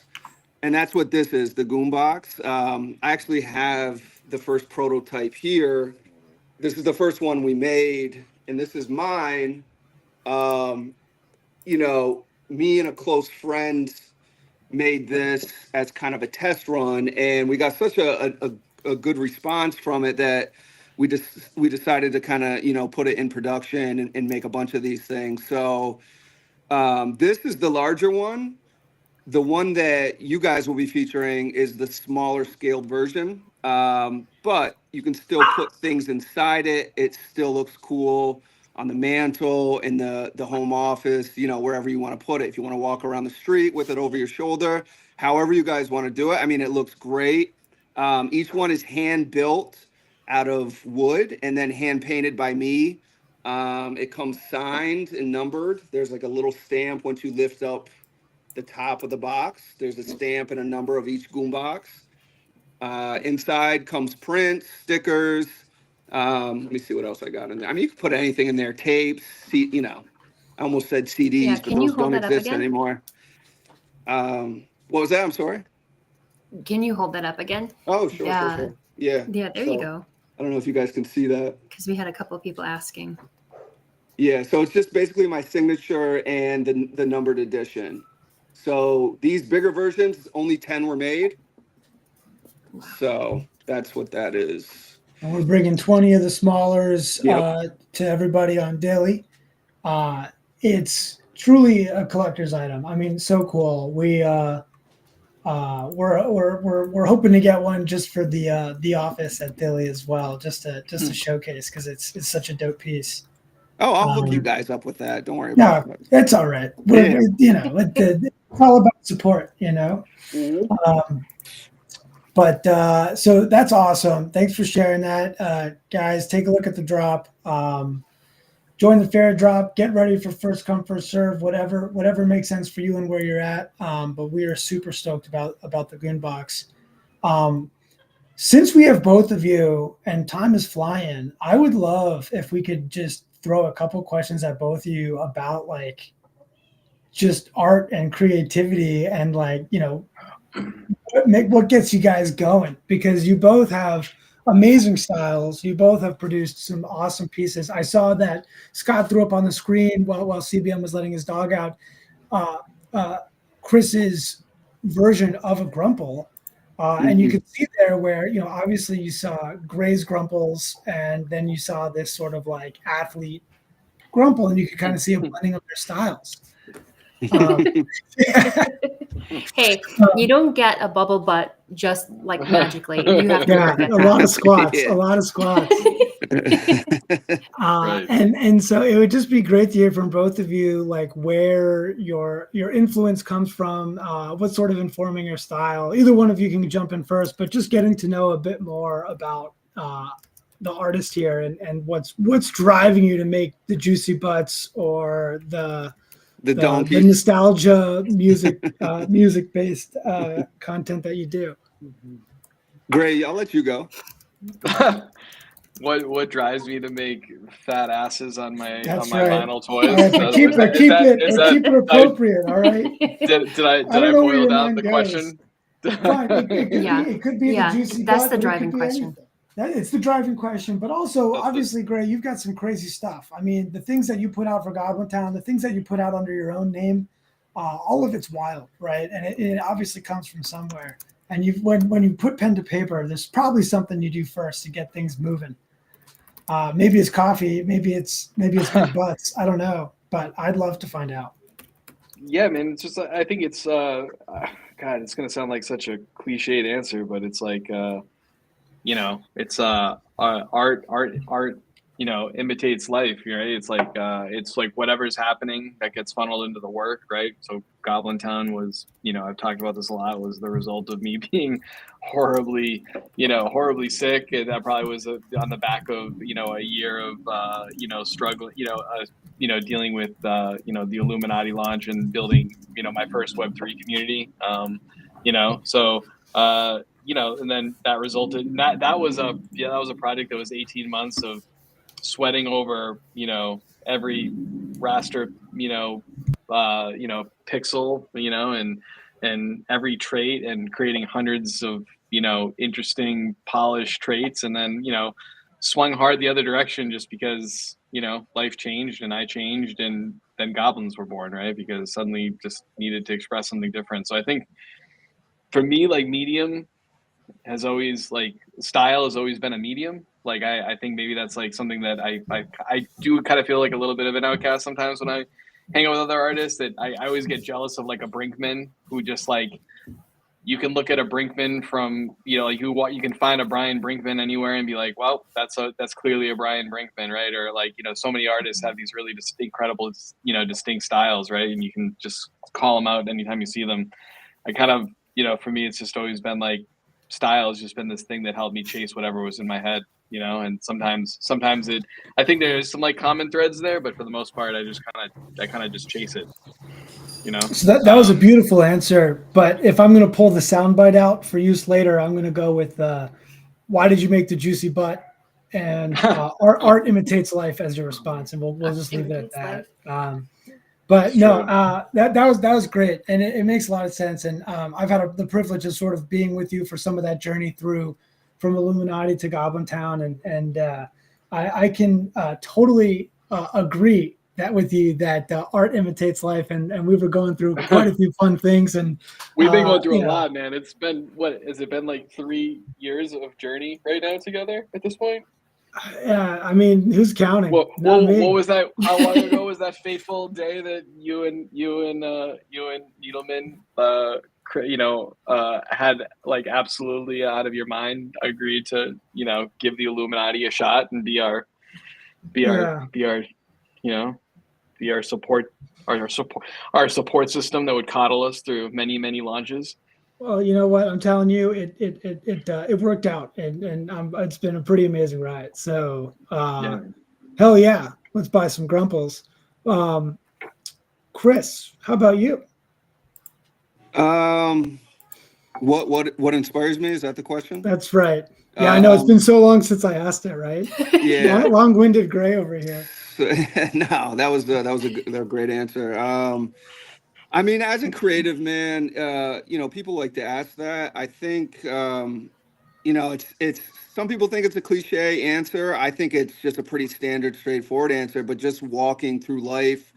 And that's what this is, the Goombox. I actually have the first prototype here. This is the first one we made, and this is mine. Um, Me and a close friend made this as kind of a test run, and we got such a good response from it that we decided to kind of put it in production and make a bunch of these things. So this is the larger one. The one that you guys will be featuring is the smaller scaled version, but you can still put things inside it. It still looks cool on the mantle, in the home office, wherever you want to put it. If you want to walk around the street with it over your shoulder, however you guys want to do it. I mean, it looks great. Each one is hand built out of wood and then hand painted by me. It comes signed and numbered. There's like a little stamp once you lift up the top of the box. There's a stamp and a number of each Goombox. Inside comes prints, stickers. Let me see what else I got in there. I mean, you can put anything in there. Tapes, I almost said CDs, Yeah, but can you those hold don't that up exist again? anymore. What was that? I'm sorry. Can you hold that up again? Oh, sure, Yeah. sure. Yeah. Yeah, there you go. I don't know if you guys can see that. Because we had a couple of people asking. Yeah, so it's just basically my signature and the numbered edition. So these bigger versions, only 10 were made. So that's what that is. And we're bringing 20 of the smallers Yep. to everybody on DYLI. It's truly a collector's item. I mean, so cool. We're hoping to get one just for the office at DYLI as well, just to showcase, because it's such a dope piece. Oh, I'll hook you guys up with that. Don't worry about it. It's all right. It's all about support, Mm-hmm. So that's awesome. Thanks for sharing that, guys. Take a look at the drop. Join the fair drop. Get ready for first come, first serve. Whatever makes sense for you and where you're at. But we are super stoked about the Goombox. Since we have both of you and time is flying, I would love if we could just throw a couple questions at both of you about like just art and creativity and like, what gets you guys going, because you both have amazing styles. You both have produced some awesome pieces. I saw that Scott threw up on the screen while CBM was letting his dog out, Chris's version of a Grumple. And you could see there where, obviously you saw Gray's Grumples, and then you saw this sort of like athlete Grumple, and you could kind of see a blending of their styles. Hey, you don't get a bubble butt just like magically. You have to work at a lot of squats. Right. And so it would just be great to hear from both of you, like where your influence comes from, what's sort of informing your style. Either one of you can jump in first, but just getting to know a bit more about the artist here and what's driving you to make the Juicy Butts or the nostalgia music based content that you do. Gray, I'll let you go. What drives me to make fat asses on my That's my right. vinyl toys? All right, but keep it appropriate. All right. Did I I don't know where boil your down mind the goes. question? Fine. It could be the juicy that's butt, the but driving it could be question. anything. It's the driving question, but also obviously, Gray, you've got some crazy stuff. I mean, the things that you put out for Goblin Town, the things that you put out under your own name, all of it's wild, right? And it obviously comes from somewhere. And when you put pen to paper, there's probably something you do first to get things moving. Maybe it's coffee, maybe it's big butts. I don't know, but I'd love to find out. Yeah, man. It's just I think it's God. It's gonna sound like such a cliched answer, but it's like it's art. Imitates life, right? It's like whatever's happening that gets funneled into the work, right? So Goblin Town was, I've talked about this a lot, was the result of me being horribly sick, and that probably was on the back of a year of struggling, dealing with the Illuminati launch and building my first Web3 community, and then that resulted that was a project that was 18 months of sweating over every raster pixel and every trait, and creating hundreds of interesting polished traits, and then swung hard the other direction just because life changed and I changed, and then goblins were born, right? Because suddenly just needed to express something different. So I think for me, like, medium has always, like, style has always been a medium. Like, I think maybe that's like something that I do kind of feel like a little bit of an outcast sometimes when I hang out with other artists, that I always get jealous of, like, a Brinkman who just, like, you can look at a Brinkman from, you can find a Brian Brinkman anywhere and be like, well, that's clearly a Brian Brinkman, right? Or, like, so many artists have these really incredible, distinct styles, right? And you can just call them out anytime you see them. I kind of, for me, it's just always been like, style has just been this thing that helped me chase whatever was in my head, and sometimes I think there's some, like, common threads there, but for the most part, I kind of just chase it, So that was a beautiful answer, but if I'm going to pull the soundbite out for use later, I'm going to go with why did you make the juicy butt, and art imitates life as your response, and we'll just leave it at that. But no, that was great, and it makes a lot of sense. And I've had the privilege of sort of being with you for some of that journey from Illuminati to Goblin Town, and I can totally agree with you that art imitates life, and we were going through quite a few fun things, and we've been going through a lot, man. It's been, what has it been, like 3 years of journey right now together at this point? Yeah, I mean, who's counting? What was that? How long ago was that fateful day that you and Needleman, had, like, absolutely out of your mind agreed to, give the Illuminati a shot and be our support system that would coddle us through many, many launches? Well, you know what? I'm telling you, it worked out, and it's been a pretty amazing ride. So, hell yeah, let's buy some Grumples. Chris, how about you? What inspires me? Is that the question? That's right. Yeah, I know it's been so long since I asked it, right? Yeah, long-winded Gray over here. No, that was a great answer. I mean, as a creative man, people like to ask that. I think, it's some people think it's a cliche answer. I think it's just a pretty standard, straightforward answer. But just walking through life,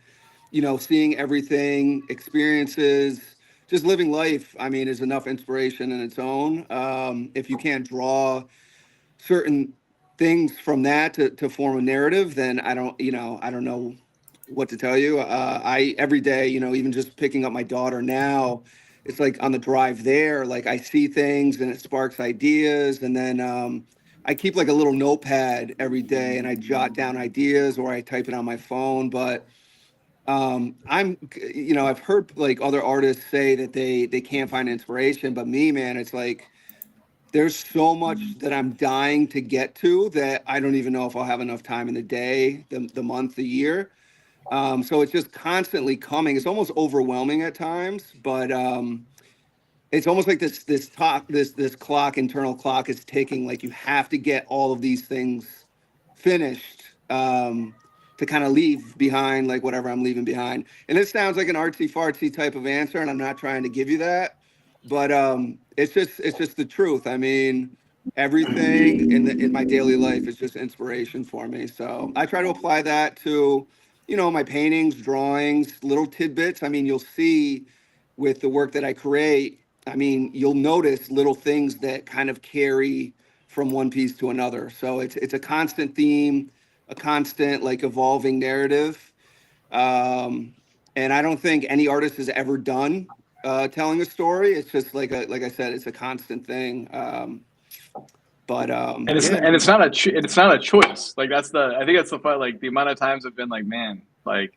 seeing everything, experiences, just living life, I mean, is enough inspiration in its own. If you can't draw certain things from that to form a narrative, then I don't know what to tell you. I every day, even just picking up my daughter now, it's like on the drive there, like I see things and it sparks ideas, and then I keep like a little notepad every day and I jot down ideas or I type it on my phone. But I've heard, like, other artists say that they can't find inspiration, but me, man, it's like there's so much that I'm dying to get to that I don't even know if I'll have enough time in the day, the month, the year. So it's just constantly coming. It's almost overwhelming at times, but it's almost like this internal clock is ticking. Like, you have to get all of these things finished to kind of leave behind, like, whatever I'm leaving behind. And it sounds like an artsy fartsy type of answer, and I'm not trying to give you that. but it's just the truth. I mean, everything in my daily life is just inspiration for me. So I try to apply that to, my paintings, drawings, little tidbits. I mean, you'll see with the work that I create, I mean, you'll notice little things that kind of carry from one piece to another. So it's a constant theme, a constant like evolving narrative. And I don't think any artist has ever done telling a story. It's just like I said, it's a constant thing. And it's not a choice. Like I think that's the fun. Like the amount of times I've been like, man, like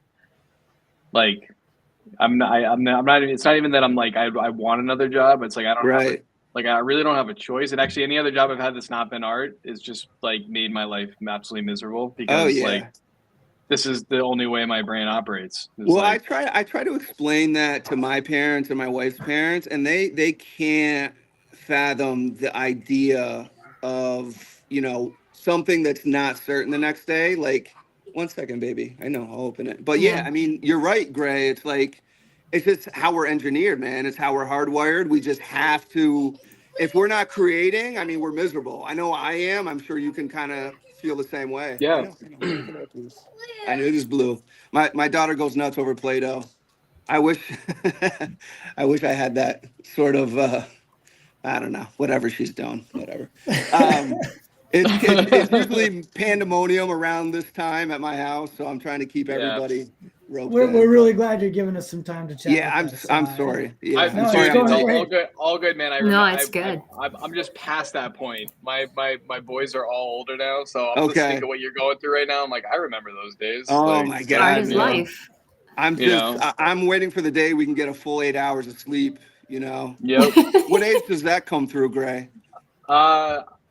I'm not. It's not even that I'm like I want another job. It's like I don't have I really don't have a choice. And actually, any other job I've had that's not been art is just like made my life absolutely miserable because like this is the only way my brain operates. Well, I try to explain that to my parents and my wife's parents, and they can't fathom the idea of something that's not certain the next day. Like, 1 second, baby. I know, I'll open it. But yeah, I mean, you're right, Gray. It's like, it's just how we're engineered, man. It's how we're hardwired. We just have to. If we're not creating, I mean, we're miserable. I know I am. I'm sure you can kind of feel the same way. Yeah. I know it is blue. My daughter goes nuts over Play-Doh. I wish I had that sort of I don't know, whatever she's doing, whatever. It's usually pandemonium around this time at my house, so I'm trying to keep everybody roped in. We're really glad you're giving us some time to chat. Yeah, I'm sorry. Yeah, I'm sorry. It's all good, man. It's good. I'm just past that point. My boys are all older now, so I'm just thinking what you're going through right now. I'm like, I remember those days. Oh my God, art is life. I'm waiting for the day we can get a full 8 hours of sleep. Yep. What age does that come through, Gray?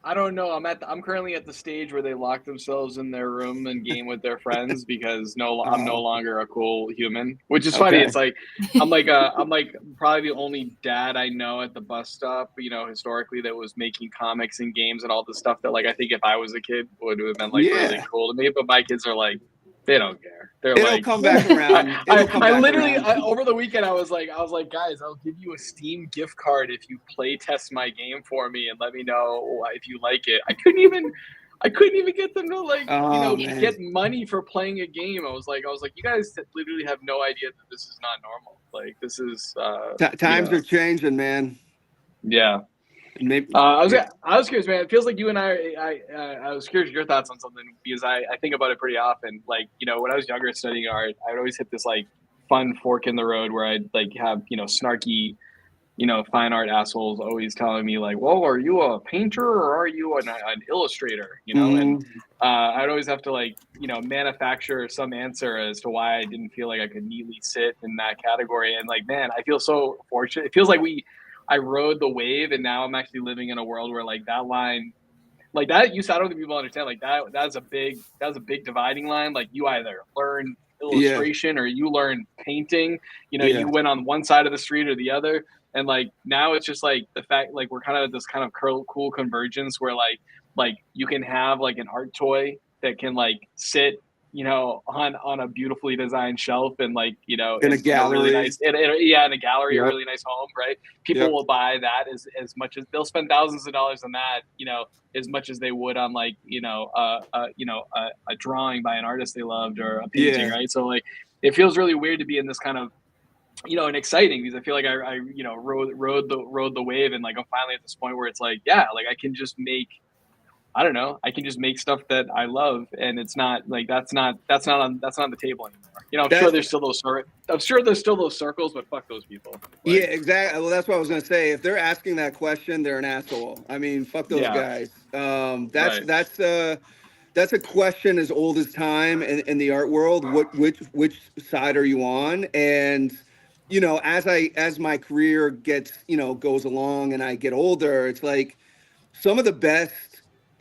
I don't know. I'm currently at the stage where they lock themselves in their room and game with their friends because I'm no longer a cool human, which is funny. It's like I'm like probably the only dad I know at the bus stop, historically, that was making comics and games and all the stuff that like I think if I was a kid would have been like really cool to me. But my kids are like, they don't care. It'll come back around. I literally over the weekend I was like, guys, I'll give you a Steam gift card if you play test my game for me and let me know if you like it. I couldn't even get them to get money for playing a game. I was like, you guys literally have no idea that this is not normal. Like this is times are changing, man. Yeah. Maybe, I was curious, man. It feels like you and I was curious your thoughts on something because I think about it pretty often. Like, when I was younger studying art, I would always hit this like fun fork in the road where I'd like have, snarky, fine art assholes always telling me like, well, are you a painter or are you an illustrator? And I'd always have to like, manufacture some answer as to why I didn't feel like I could neatly sit in that category. And like, man, I feel so fortunate. It feels like I rode the wave and now I'm actually living in a world where like that line, like that I don't think people understand, like that's a big dividing line. Like you either learn illustration or you learn painting, you went on one side of the street or the other. And like, now it's just like the fact, like we're kind of this kind of cool convergence where like you can have like an art toy that can like sit, on a beautifully designed shelf and like, in a gallery, really nice, in a gallery, a really nice home, right? People will buy that as much as they'll spend thousands of dollars on that, as much as they would on like, a drawing by an artist they loved or a painting, right? So like, it feels really weird to be in this kind of, and exciting because I feel like I rode the wave and like I'm finally at this point where it's like, like I can just make. I don't know. I can just make stuff that I love, and it's not like that's not on the table anymore. I'm sure there's still those circles, but fuck those people. Like, yeah, exactly. Well, that's what I was gonna say. If they're asking that question, they're an asshole. I mean, fuck those guys. That's a question as old as time in the art world. Which side are you on? And as my career gets goes along and I get older, it's like some of the best.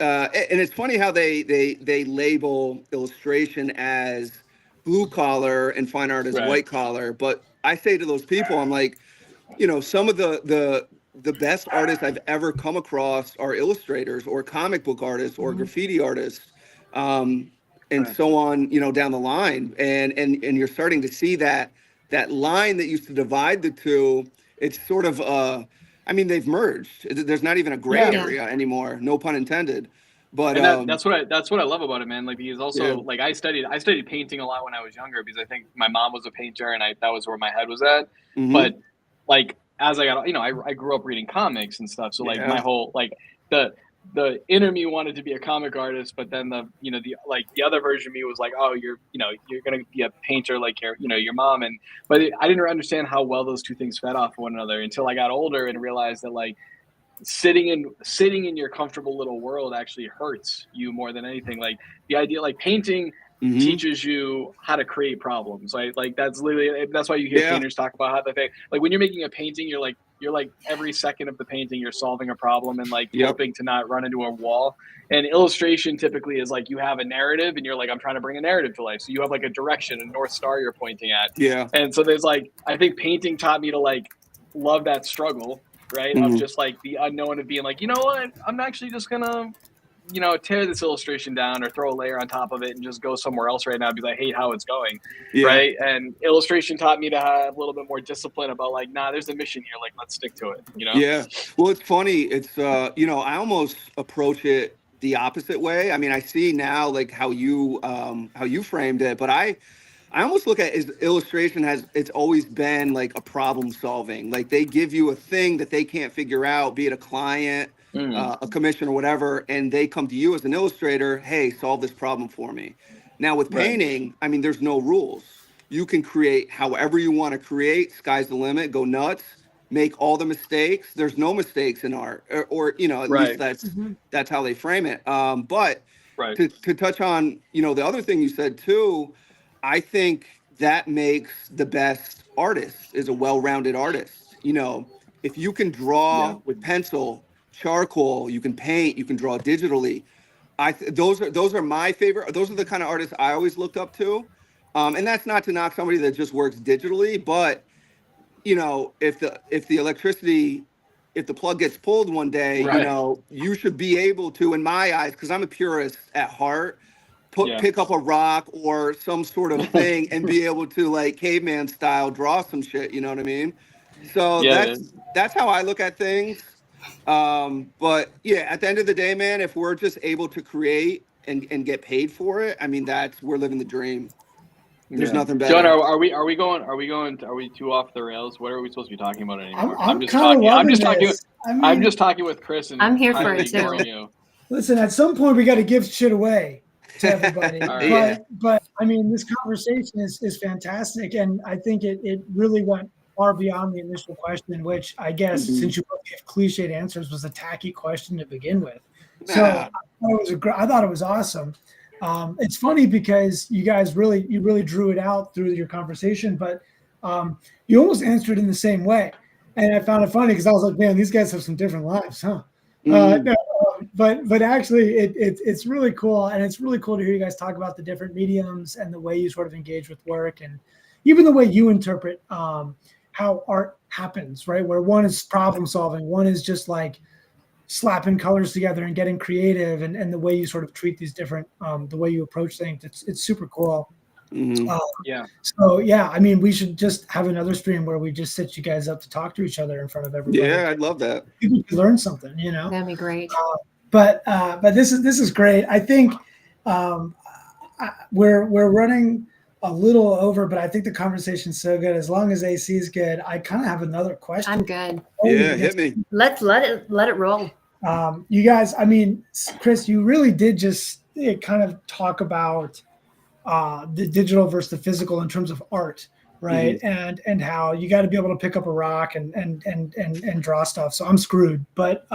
And it's funny how they label illustration as blue collar and fine art as white collar. But I say to those people, I'm like, some of the best artists I've ever come across are illustrators or comic book artists or graffiti artists, and so on, down the line. And you're starting to see that line that used to divide the two. It's sort of I mean, they've merged. There's not even a gray area anymore. No pun intended. But that's what I love about it, man. Like, because also like I studied painting a lot when I was younger, because I think my mom was a painter and that was where my head was at. Mm-hmm. But like as I got, I grew up reading comics and stuff. So like my whole like the inner me wanted to be a comic artist, but then the the other version of me was like, oh, you're gonna be a painter like your mom. But I didn't understand how well those two things fed off one another until I got older and realized that like sitting in your comfortable little world actually hurts you more than anything. Like the idea, like painting teaches you how to create problems. Like that's why you hear painters talk about how they like when you're making a painting, you're like every second of the painting you're solving a problem and like hoping to not run into a wall. And illustration typically is like you have a narrative and you're like, I'm trying to bring a narrative to life. So you have like a direction, a North Star you're pointing at. Yeah. And so there's like, I think painting taught me to like love that struggle, right? Of just like the unknown of being like, you know what, I'm actually just gonna tear this illustration down or throw a layer on top of it and just go somewhere else right now because I hate how it's going, right? And illustration taught me to have a little bit more discipline about like, nah, there's a mission here, like let's stick to it, Yeah, well, it's funny. It's I almost approach it the opposite way. I mean, I see now like how you framed it, but I almost look at illustration it's always been like a problem solving. Like they give you a thing that they can't figure out, be it a client, a commission or whatever, and they come to you as an illustrator, hey, solve this problem for me. Now with painting, I mean, there's no rules. You can create however you want to create. Sky's the limit. Go nuts. Make all the mistakes. There's no mistakes in art, or at least that's how they frame it. But to touch on the other thing you said too, I think that makes the best artist is a well-rounded artist. If you can draw with pencil, charcoal, you can paint, you can draw digitally. Those are my favorite. Those are the kind of artists I always looked up to. And that's not to knock somebody that just works digitally, but if the electricity, if the plug gets pulled one day, you should be able to, in my eyes, because I'm a purist at heart, pick up a rock or some sort of thing and be able to like caveman style draw some shit. You know what I mean? So that's how I look at things. But yeah, at the end of the day, man, if we're just able to create and get paid for it, I mean, we're living the dream. There's nothing better. John, are we too off the rails? What are we supposed to be talking about anymore? I'm just talking with Chris, and I'm here for it too. Listen, at some point we got to give shit away to everybody. But I mean, this conversation is fantastic, and I think it really went far beyond the initial question, which I guess since you both gave cliched answers was a tacky question to begin with. So I thought it was awesome. It's funny because you guys really drew it out through your conversation, but you almost answered in the same way, and I found it funny because I was like, man, these guys have some different lives, huh? No, but actually, it's really cool, and it's really cool to hear you guys talk about the different mediums and the way you sort of engage with work, and even the way you interpret how art happens, right? Where one is problem solving, one is just like slapping colors together and getting creative, and the way you sort of treat these different, the way you approach things, it's super cool. So yeah, I mean, we should just have another stream where we just sit you guys up to talk to each other in front of everybody. Yeah, I'd love that. You could learn something, That'd be great. But this is great. I think we're running a little over, but I think the conversation's so good. As long as AC is good, I kind of have another question. I'm good. Hit me. Let's let it roll. You guys, I mean, Chris, you really did just kind of talk about the digital versus the physical in terms of art, right? And how you got to be able to pick up a rock and draw stuff. So I'm screwed, but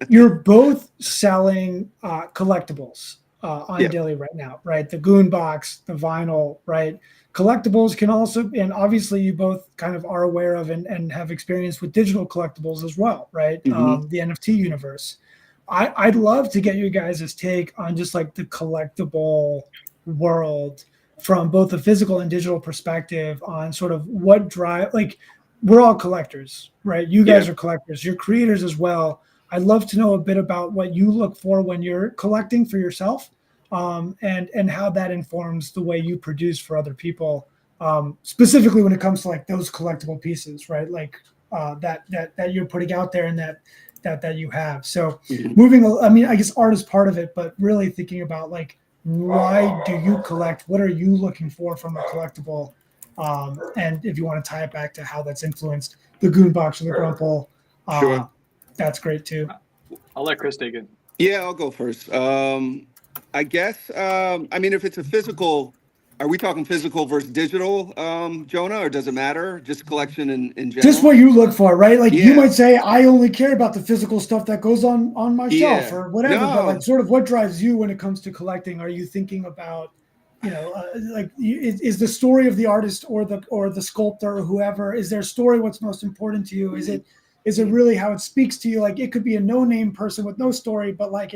you're both selling collectibles on DYLI right now, right? The Goon Box, the vinyl, right? Collectibles can also, and obviously you both kind of are aware of and have experience with digital collectibles as well, right? The NFT universe. I'd love to get you guys' take on just like the collectible world from both a physical and digital perspective on sort of what drive, like we're all collectors, right? You guys are collectors, you're creators as well. I'd love to know a bit about what you look for when you're collecting for yourself, and how that informs the way you produce for other people, specifically when it comes to like those collectible pieces, right? Like that you're putting out there and that you have. So I mean, I guess art is part of it, but really thinking about like, why do you collect? What are you looking for from a collectible? And if you want to tie it back to how that's influenced the Goon Box or the Grumple, Sure. That's great too. I'll let Chris take it. Yeah, I'll go first. I guess, I mean, if it's a physical, are we talking physical versus digital, Jonah, or does it matter? Just collection in general? Just what you look for, right? Like you might say, I only care about the physical stuff that goes on my shelf or whatever, but like sort of what drives you when it comes to collecting? Are you thinking about, is the story of the artist or the sculptor or whoever, is their story what's most important to you? Is it really how it speaks to you? Like it could be a no-name person with no story, but like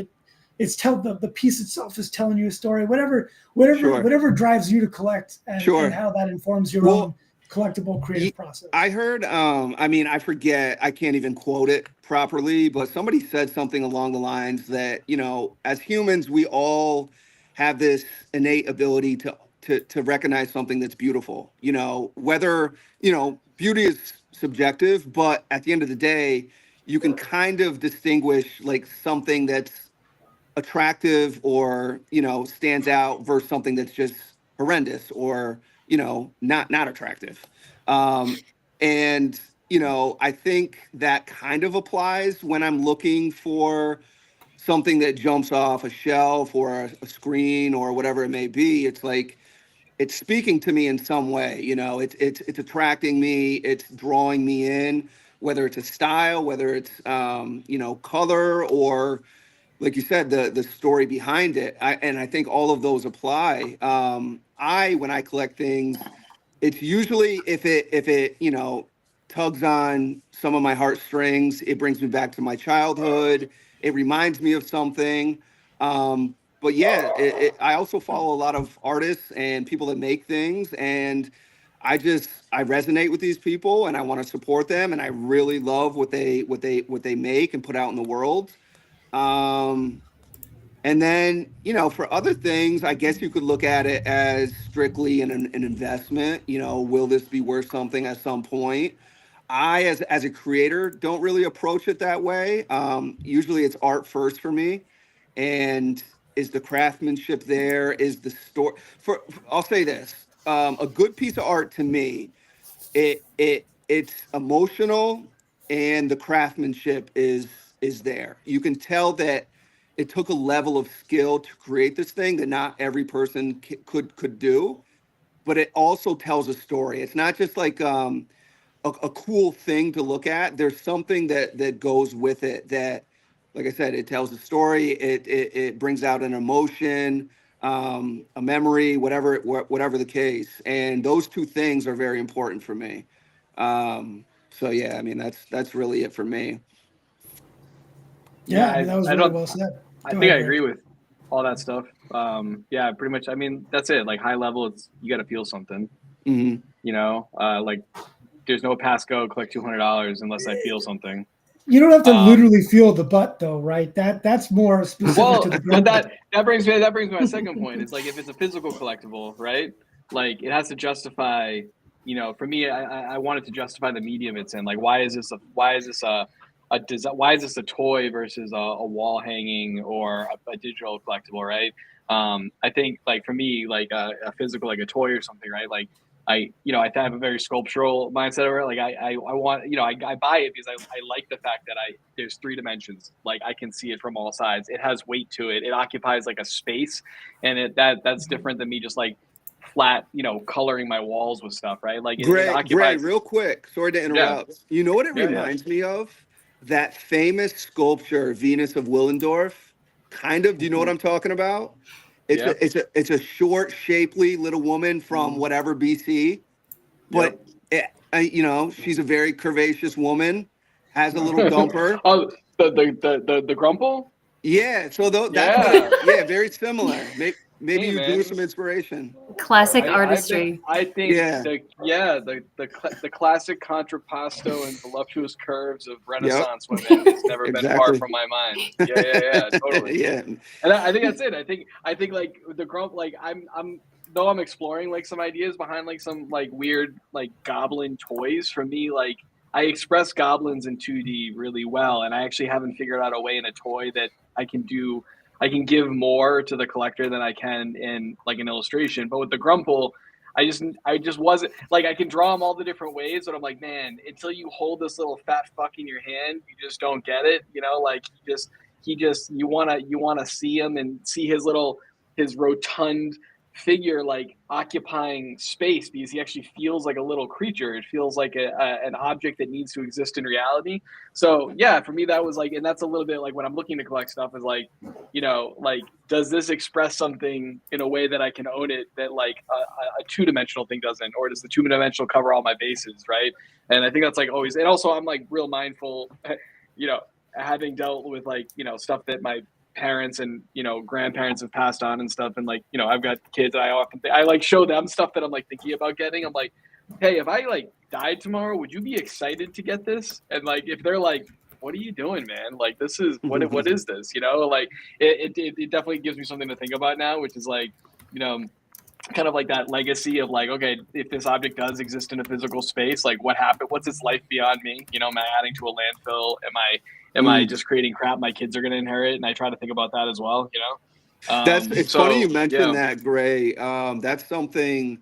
the piece itself is telling you a story, whatever drives you to collect and how that informs your own collectible creative process. I heard, I mean, I forget, I can't even quote it properly, but somebody said something along the lines that, as humans, we all have this innate ability to recognize something that's beautiful, whether, beauty is subjective, but at the end of the day, you can kind of distinguish like something that's attractive or, stands out versus something that's just horrendous or, not attractive. And, I think that kind of applies when I'm looking for something that jumps off a shelf or a screen or whatever it may be. It's like, it's speaking to me in some way, it's attracting me, it's drawing me in, whether it's a style, whether it's, color, or like you said, the story behind it. And I think all of those apply. When I collect things, it's usually if it tugs on some of my heartstrings, it brings me back to my childhood. It reminds me of something. But yeah, I also follow a lot of artists and people that make things, and I resonate with these people, and I want to support them, and I really love what they make and put out in the world. And then, for other things, I guess you could look at it as strictly an investment. Will this be worth something at some point? I, as a creator, don't really approach it that way. Usually it's art first for me. And is the craftsmanship there? Is the story? I'll say this. A good piece of art to me, it's emotional, and the craftsmanship is there. You can tell that it took a level of skill to create this thing that not every person could do, but it also tells a story. It's not just like a cool thing to look at. There's something that goes with it that, like I said, it tells a story. It brings out an emotion, a memory, whatever the case. And those two things are very important for me. So yeah, I mean, that's really it for me. Yeah, that was really well said. I think I agree with all that stuff. Yeah, pretty much. I mean, that's it. Like high level, you got to feel something. Mm-hmm. Like there's no Passco collect $200 unless I feel something. You don't have to literally feel the butt, though, right? That's more specific to the group. But that brings me to my second point. It's like if it's a physical collectible, right? Like it has to justify. For me, I want it to justify the medium it's in. Like, why is this a toy versus a wall hanging or a digital collectible, right? I think like for me, like a physical, like a toy or something, right? Like I have a very sculptural mindset over it. Like I want, I buy it because I like the fact that there's 3 dimensions. Like I can see it from all sides. It has weight to it. It occupies like a space, and that's different than me just like flat, coloring my walls with stuff, right? Like Greg, real quick, sorry to interrupt. Yeah. You know what it reminds me of? That famous sculpture, Venus of Willendorf. Kind of. Do you know what I'm talking about? It's a short, shapely little woman from whatever BC, but she's a very curvaceous woman. Has a little dumper. Oh, the Grumple. Yeah. So very similar. Maybe you drew some inspiration. Classic artistry. I think the classic contrapposto and voluptuous curves of Renaissance women has never been far from my mind. Yeah, totally. Yeah. And I think that's it. I think like the Grump, like I'm exploring like some ideas behind like some like weird like goblin toys. For me, like I express goblins in 2D really well, and I actually haven't figured out a way in a toy that I can give more to the collector than I can in like an illustration. But with the Grumple, I just wasn't like, I can draw them all the different ways, but I'm like, man, until you hold this little fat fuck in your hand, you just don't get it. You know, like you wanna see him and see his rotund figure like occupying space, because he actually feels like a little creature. It feels like an object that needs to exist in reality. So yeah, for me that was like, and that's a little bit like when I'm looking to collect stuff is like, you know, like, does this express something in a way that I can own it that like a two-dimensional thing doesn't, or does the two-dimensional cover all my bases, right? And I think that's like always, and also I'm like real mindful, you know, having dealt with like, you know, stuff that my parents and, you know, grandparents have passed on and stuff, and like, you know, I've got kids, and I like show them stuff that I'm like thinking about getting. I'm like, hey, if I like died tomorrow, would you be excited to get this? And like, if they're like, what are you doing, man? Like, this is what is this? You know, like it definitely gives me something to think about now, which is like, you know, kind of like that legacy of like, okay, if this object does exist in a physical space, like what happened? What's its life beyond me? You know, am I adding to a landfill? Am I just creating crap my kids are going to inherit? And I try to think about that as well, you know? It's funny you mentioned that, Gray. That's something,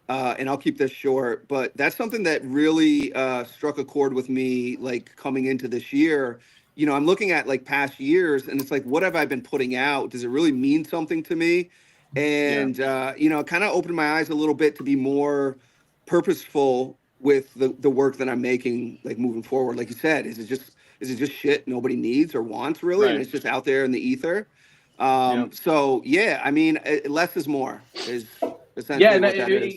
and I'll keep this short, but that's something that really struck a chord with me, like coming into this year. You know, I'm looking at like past years, and it's like, what have I been putting out? Does it really mean something to me? And, you know, it kind of opened my eyes a little bit to be more purposeful with the work that I'm making, like moving forward. Like you said, is it just shit nobody needs or wants, really? Right. And it's just out there in the ether. So yeah, I mean, less is more is essentially what that is.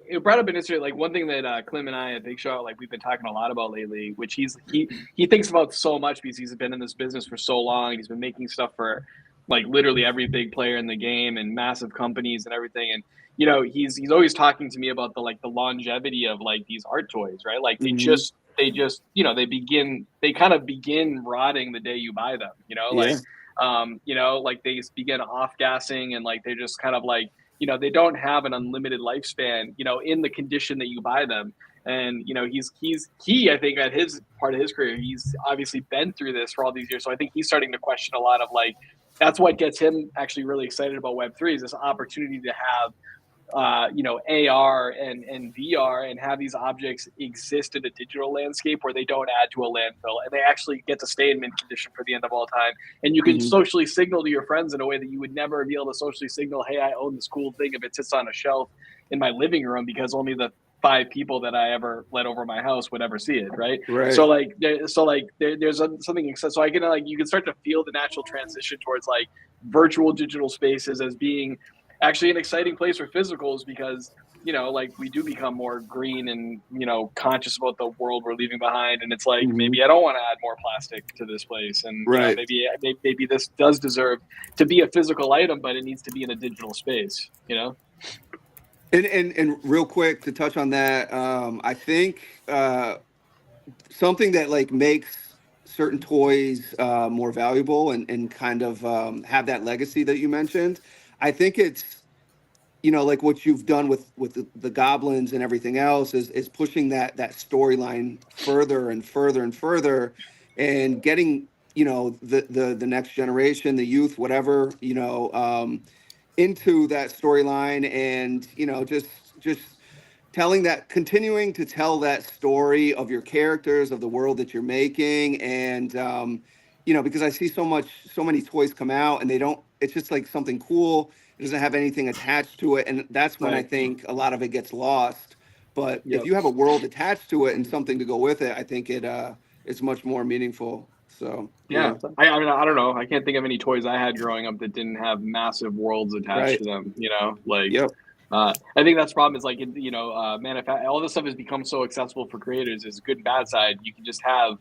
It brought up an interesting, like one thing that Clem and I at Big Show, like we've been talking a lot about lately, which he thinks about so much because he's been in this business for so long. He's been making stuff for like literally every big player in the game and massive companies and everything. And you know, he's always talking to me about the longevity of like these art toys, right? Like they just you know, they kind of begin rotting the day you buy them, you know, like you know, like they begin off gassing, and like they're just kind of like, you know, they don't have an unlimited lifespan, you know, in the condition that you buy them. And you know, he I think at his part of his career, he's obviously been through this for all these years. So I think he's starting to question a lot of like, that's what gets him actually really excited about Web3 is this opportunity to have you know, AR and VR and have these objects exist in a digital landscape where they don't add to a landfill, and they actually get to stay in mint condition for the end of all time. And you can socially signal to your friends in a way that you would never be able to socially signal, hey, I own this cool thing if it sits on a shelf in my living room, because only the 5 people that I ever let over my house would ever see it, right? So like, there's something, so I can like, you can start to feel the natural transition towards like virtual digital spaces as being actually an exciting place for physicals, because you know, like we do become more green and, you know, conscious about the world we're leaving behind, and it's like maybe I don't want to add more plastic to this place, and you know, maybe this does deserve to be a physical item, but it needs to be in a digital space, you know. And real quick to touch on that, I think something that like makes certain toys more valuable and kind of have that legacy that you mentioned, I think it's, you know, like what you've done with the goblins and everything else is pushing that storyline further and further and further, and getting, you know, the next generation, the youth, whatever, you know, into that storyline, and you know, just continuing to tell that story of your characters, of the world that you're making, and you know, because I see so many toys come out and it's just like something cool. It doesn't have anything attached to it, and that's when I think a lot of it gets lost. But if you have a world attached to it and something to go with it, I think it's much more meaningful. So I mean, I don't know. I can't think of any toys I had growing up that didn't have massive worlds attached to them. You know, like I think that's the problem. Is like, you know, all this stuff has become so accessible for creators. Is good and bad side. You can just have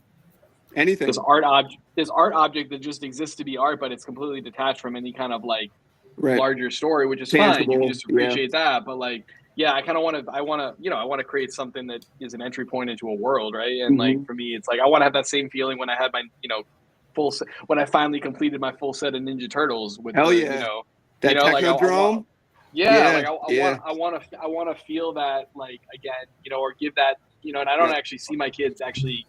anything. This art object that just exists to be art, but it's completely detached from any kind of like larger story, which is fine. You can just appreciate that. But like, I kind of want to create something that is an entry point into a world, right? And like for me, it's like I want to have that same feeling when I had my, you know, when I finally completed my full set of Ninja Turtles with that Technodrome. Like I want to feel that, like, again, you know, or give that you know, and I don't actually see my kids actually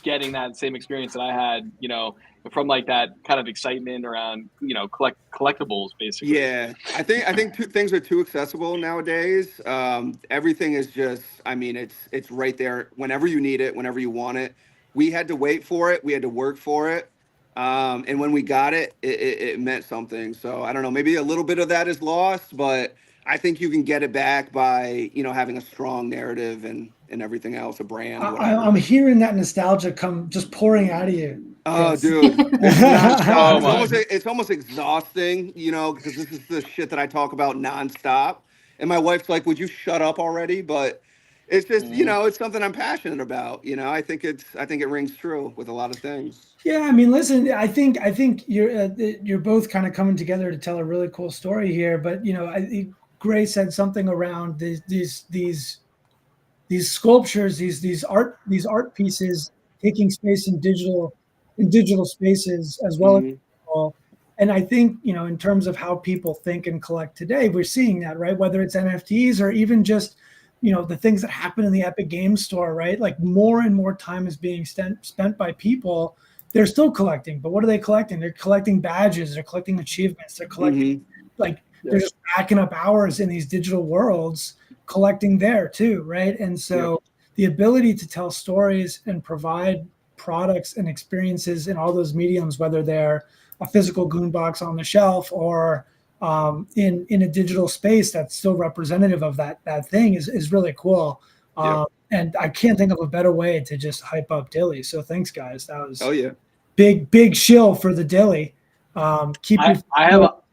getting that same experience that I had, you know, from like that kind of excitement around, you know, collectibles basically. Yeah, I think things are too accessible nowadays. Everything is just, I mean, it's right there whenever you need it, whenever you want it. We had to wait for it, we had to work for it, and when we got it, it meant something. So I don't know, maybe a little bit of that is lost, but I think you can get it back by, you know, having a strong narrative and everything else, a brand, whatever. I'm hearing that nostalgia come just pouring out of you. Oh, Yes. dude, it's nonstop. Oh, It's almost exhausting, you know, because this is the shit that I talk about nonstop. And my wife's like, "Would you shut up already?" But it's just, you know, it's something I'm passionate about. You know, I think it rings true with a lot of things. Yeah, I mean, listen, I think you're both kind of coming together to tell a really cool story here. But you know, Gray said something around these sculptures, these art pieces taking space in digital spaces as well as Mhm. physical. And I think, you know, in terms of how people think and collect today, we're seeing that, right? Whether it's NFTs or even just, you know, the things that happen in the Epic Games Store, right? Like more and more time is being spent by people. They're still collecting, but what are they collecting? They're collecting badges, they're collecting achievements, they're collecting Mhm. like they're just racking up hours in these digital worlds collecting there too, right? And so the ability to tell stories and provide products and experiences in all those mediums, whether they're a physical goon box on the shelf or in a digital space that's still representative of that thing is really cool. And I can't think of a better way to just hype up DYLI. So thanks, guys. That was big shill for the DYLI. I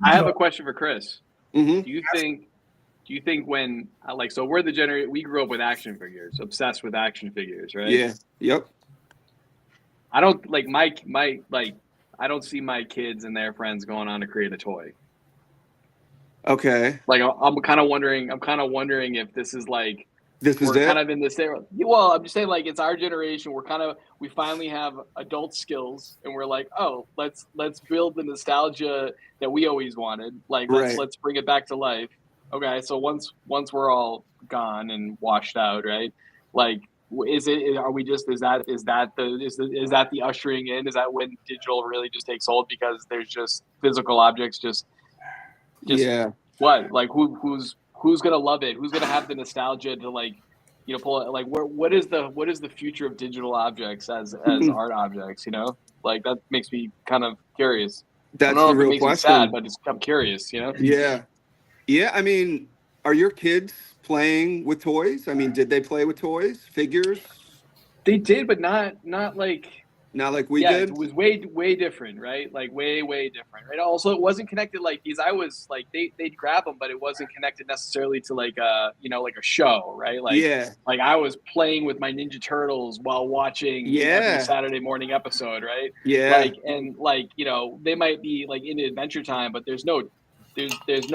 have a question for Chris. Mhm. Do you think when like, so we're the generation, we grew up with action figures, obsessed with action figures, right? Yeah. Yep. I don't like I don't see my kids and their friends going on to create a toy. Okay. Like I'm kind of wondering if this is like we're kind of in this era. Well, I'm just saying, like, it's our generation. We finally have adult skills, and we're like, oh, let's build the nostalgia that we always wanted. Like, let's bring it back to life. Okay, so once we're all gone and washed out, right? Like, is that the ushering in? Is that when digital really just takes hold because there's just physical objects just what, like who's gonna love it? Who's gonna have the nostalgia to, like, you know, pull it? Like, what is the future of digital objects as art objects? You know, like, that makes me kind of curious. That's I don't know the if real it makes question. me sad, but I'm curious. You know? Yeah. I mean, are your kids playing with toys? I mean, did they play with toys, figures? They did, but not like. Not like we did? It was way different, right? Like way different, right? Also, it wasn't connected, like, because I was like, they'd grab them, but it wasn't connected necessarily to, like, you know, like a show, right? Like, like I was playing with my Ninja Turtles while watching every Saturday morning episode, right? Like, and like, you know, they might be like into Adventure Time, but there's no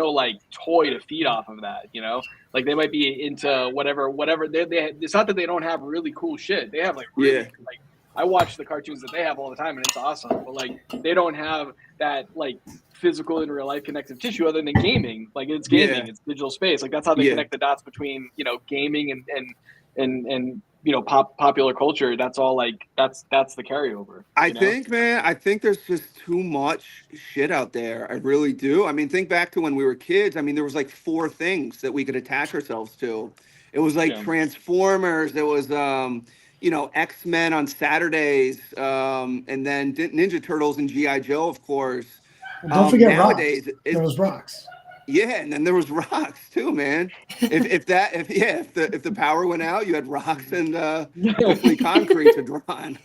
like toy to feed off of that, you know? Like, they might be into whatever. It's not that they don't have really cool shit. They have like really like. I watch the cartoons that they have all the time, and it's awesome. But like, they don't have that, like, physical in real life connective tissue other than gaming. Like, it's gaming, it's digital space. Like, that's how they connect the dots between, you know, gaming and you know, popular culture. That's all, like, that's the carryover. I think there's just too much shit out there. I really do. I mean, think back to when we were kids. I mean, there was like 4 things that we could attach ourselves to. It was like Transformers. There was you know, X-Men on Saturdays, and then Ninja Turtles and G.I. Joe, of course. Well, don't forget nowadays, rocks. There was rocks. Yeah, and then there was rocks too, man. If the power went out, you had rocks and hopefully concrete to draw on.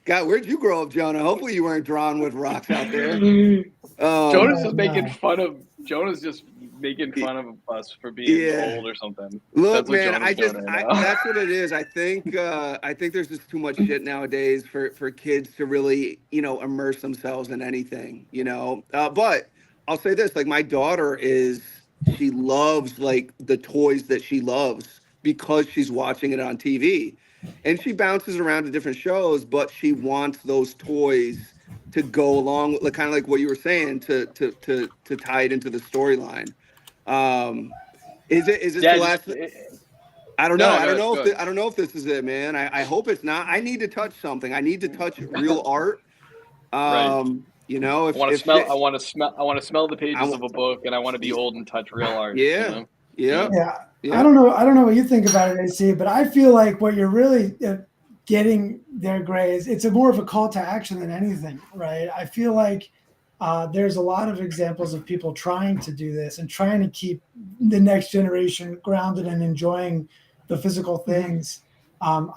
God, where'd you grow up, Jonah? Hopefully you weren't drawn with rocks out there. Jonah's just making fun of. Jonah's just making fun of us for being old or something. Look, man, that's what it is. I think there's just too much shit nowadays for kids to really, you know, immerse themselves in anything, you know. But I'll say this, like, my daughter she loves, like, the toys that she loves because she's watching it on TV, and she bounces around to different shows, but she wants those toys to go along, like, kind of like what you were saying, to tie it into the storyline. Is this the last? I don't know. I don't know if this is it, man. I hope it's not. I need to touch something. I need to touch real art. Right. You know, I want to smell the pages of a book, and I want to be old and touch real art. Yeah. You know? Yeah. I don't know what you think about it, AC, but I feel like what you're really getting there, Gray, is it's more of a call to action than anything, right? I feel like there's a lot of examples of people trying to do this and trying to keep the next generation grounded and enjoying the physical things. One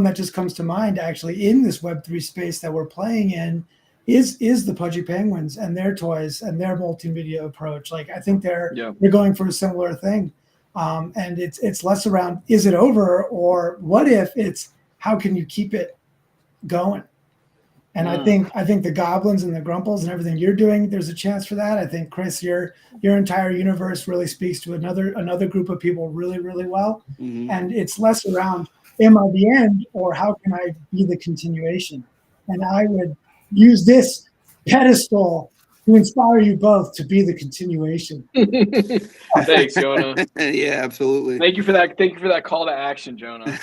that just comes to mind actually in this Web3 space that we're playing in is the Pudgy Penguins and their toys and their multimedia approach. Like I think they're going for a similar thing. And it's less around is it over or what if, it's how can you keep it going? And I think the goblins and the grumples and everything you're doing, there's a chance for that. I think Chris, your entire universe really speaks to another group of people really, really well. And it's less around am I the end or how can I be the continuation? And I would use this pedestal to inspire you both to be the continuation. Thanks, Jonah. Yeah, absolutely. Thank you for that call to action, Jonah.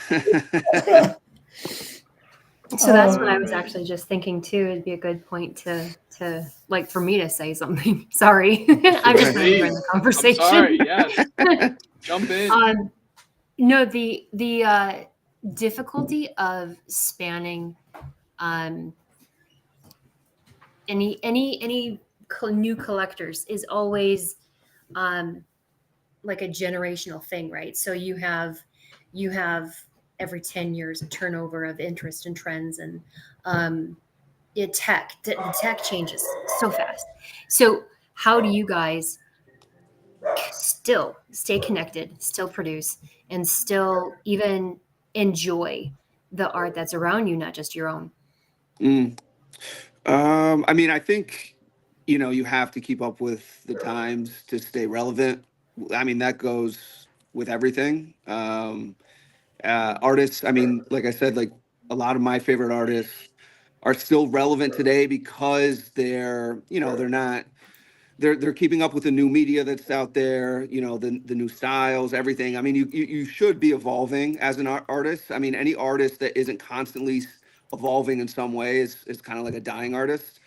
So that's what I was actually just thinking too. It'd be a good point to like for me to say something. Sorry, I'm just remembering the conversation. I'm sorry, yes. Jump in. No, the difficulty of spanning any new collectors is always like a generational thing, right? So you have every 10 years a turnover of interest and trends, and the tech changes so fast. So how do you guys still stay connected, still produce, and still even enjoy the art that's around you, not just your own? I mean, I think, you have to keep up with the times to stay relevant. I mean, that goes with everything. Artists, I mean, like I said, like a lot of my favorite artists are still relevant today because they're keeping up with the new media that's out there, the new styles, everything. I mean, you should be evolving as an artist. I mean, any artist that isn't constantly evolving in some way is kind of like a dying artist.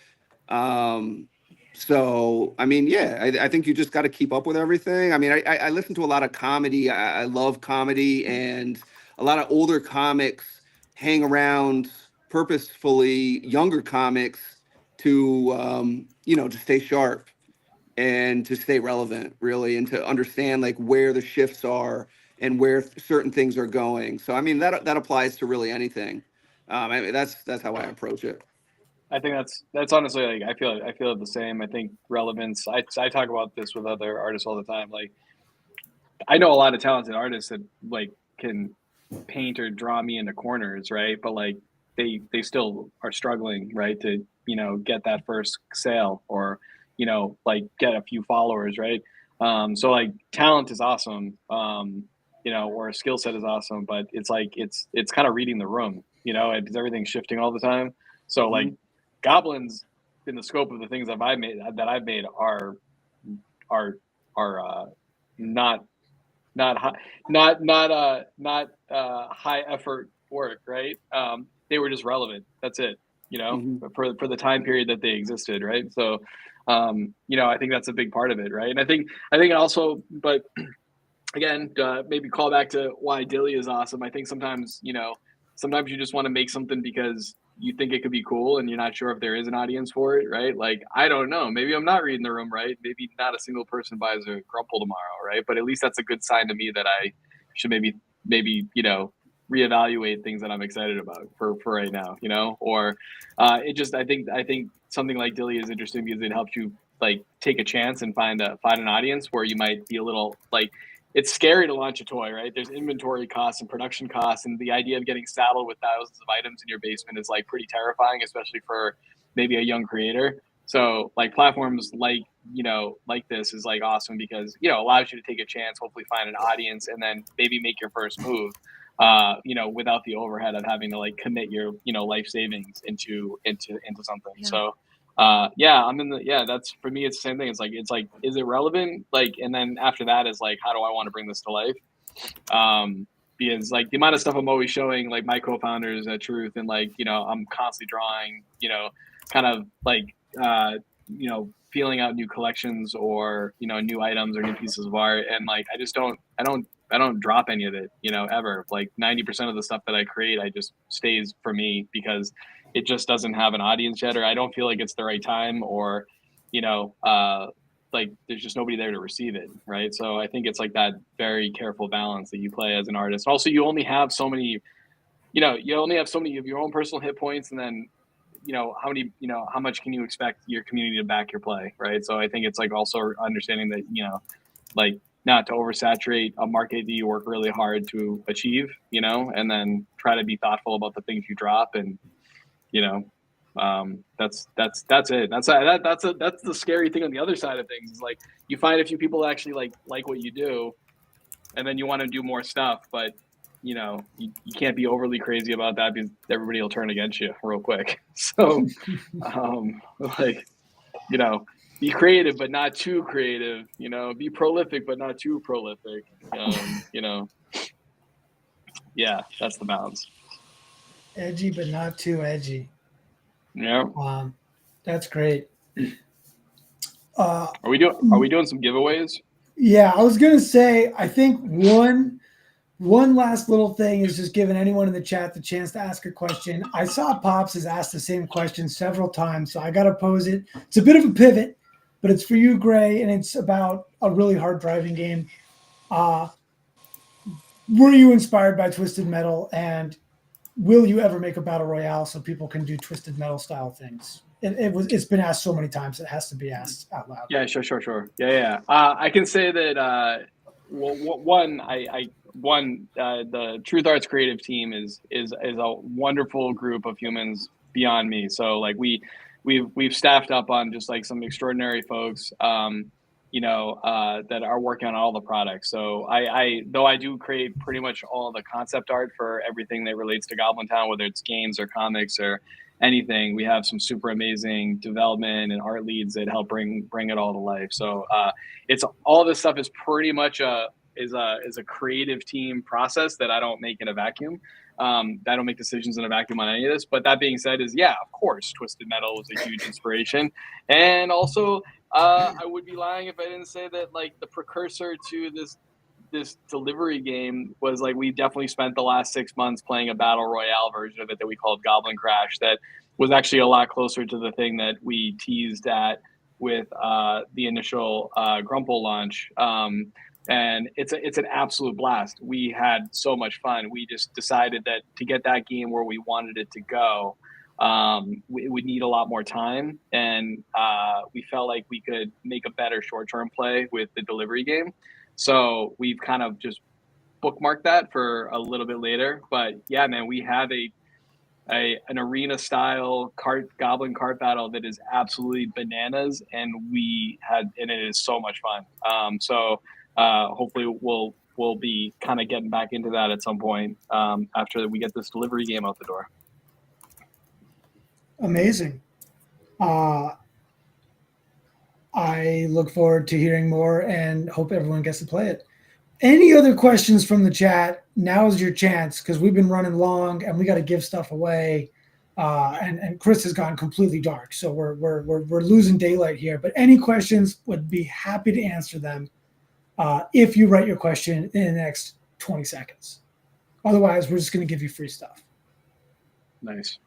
So, I mean, yeah, I think you just got to keep up with everything. I mean, I listen to a lot of comedy. I love comedy, and a lot of older comics hang around purposefully younger comics to, to stay sharp and to stay relevant, really, and to understand like where the shifts are and where certain things are going. So, I mean, that applies to really anything. I mean, that's how I approach it. I think that's honestly, like, I feel the same. I think relevance. I talk about this with other artists all the time. Like, I know a lot of talented artists that like can paint or draw me into corners, right? But like they still are struggling, right, to get that first sale or like get a few followers, right? So like talent is awesome, or a skill set is awesome, but it's like it's kind of reading the room, because everything's shifting all the time. So like goblins in the scope of the things that I've made are not high effort work, right? They were just relevant. That's it, for the time period that they existed, right? So, I think that's a big part of it, right? And I think also, but again, maybe call back to why DYLI is awesome. I think sometimes you just want to make something because you think it could be cool and you're not sure if there is an audience for it, right? Like, I don't know, maybe I'm not reading the room right. Maybe not a single person buys a Grumple tomorrow, right? But at least that's a good sign to me that I should maybe reevaluate things that I'm excited about for right now, or I think something like DYLI is interesting because it helps you like take a chance and find an audience where you might be a little like, it's scary to launch a toy, right? There's inventory costs and production costs, and the idea of getting saddled with thousands of items in your basement is like pretty terrifying, especially for maybe a young creator. So like platforms like this is like awesome because allows you to take a chance, hopefully find an audience, and then maybe make your first move, without the overhead of having to like commit your life savings into something. Yeah. So yeah, that's for me. It's the same thing. It's like, is it relevant? Like, and then after that is like, how do I want to bring this to life? Because like the amount of stuff I'm always showing like my co-founders at Truth, and like, I'm constantly drawing, kind of like, feeling out new collections or, new items or new pieces of art. And like, I don't drop any of it, ever. Like 90% of the stuff that I create, I just stays for me because it just doesn't have an audience yet, or I don't feel like it's the right time, or, like there's just nobody there to receive it. Right. So I think it's like that very careful balance that you play as an artist. Also, you only have so many, you only have so many of your own personal hit points. And then, how much can you expect your community to back your play? Right. So I think it's like also understanding that, like not to oversaturate a market that you work really hard to achieve, and then try to be thoughtful about the things you drop. And, that's it. That's the scary thing on the other side of things is like you find a few people actually like what you do, and then you want to do more stuff, but you can't be overly crazy about that because everybody will turn against you real quick. So, like, be creative but not too creative. Be prolific but not too prolific. Yeah, that's the balance. Edgy but not too edgy. Yeah. That's great. Are we doing some giveaways? Yeah, I was gonna say, I think one last little thing is just giving anyone in the chat the chance to ask a question. I saw Pops has asked the same question several times, so I got to pose it. It's a bit of a pivot, but it's for you, Gray, and it's about a really hard driving game. Were you inspired by Twisted Metal, and will you ever make a battle royale so people can do Twisted Metal style things? It's been asked so many times it has to be asked out loud. Yeah, sure. Yeah. I can say that the Truth Arts creative team is a wonderful group of humans beyond me. So like we've staffed up on just like some extraordinary folks, that are working on all the products. So though I do create pretty much all the concept art for everything that relates to Goblin Town, whether it's games or comics or anything, we have some super amazing development and art leads that help bring it all to life. So it's all this stuff is pretty much a creative team process that I don't make in a vacuum. I don't make decisions in a vacuum on any of this. But that being said, of course, Twisted Metal was a huge inspiration, and also I would be lying if I didn't say that like the precursor to this delivery game was like we definitely spent the last 6 months playing a battle royale version of it that we called Goblin Crash that was actually a lot closer to the thing that we teased at with the initial Grumple launch. And it's an absolute blast. We had so much fun. We just decided that to get that game where we wanted it to go, we would need a lot more time. And we felt like we could make a better short-term play with the delivery game. So we've kind of just bookmarked that for a little bit later. But yeah, man, we have an arena style goblin cart battle that is absolutely bananas, and it is so much fun. So hopefully we'll be kind of getting back into that at some point after we get this delivery game out the door. Amazing. I look forward to hearing more and hope everyone gets to play it. Any other questions from the chat? Now's your chance because we've been running long and we got to give stuff away. And Chris has gone completely dark, so we're losing daylight here. But any questions, would be happy to answer them if you write your question in the next 20 seconds. Otherwise, we're just going to give you free stuff. Nice.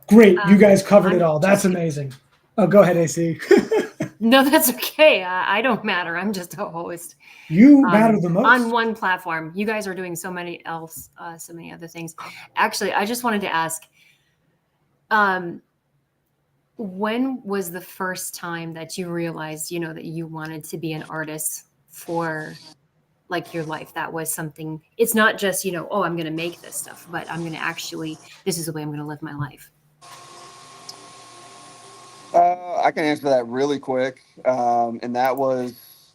Great. You guys covered it all. That's amazing. Oh, go ahead, AC. No, that's okay. I don't matter. I'm just a host. You matter the most. On one platform. You guys are doing so many other things. Actually, I just wanted to ask, when was the first time that you realized, that you wanted to be an artist for like your life? That was something, it's not just, oh, I'm going to make this stuff, but I'm going to actually, this is the way I'm going to live my life. I can answer that really quick. And that was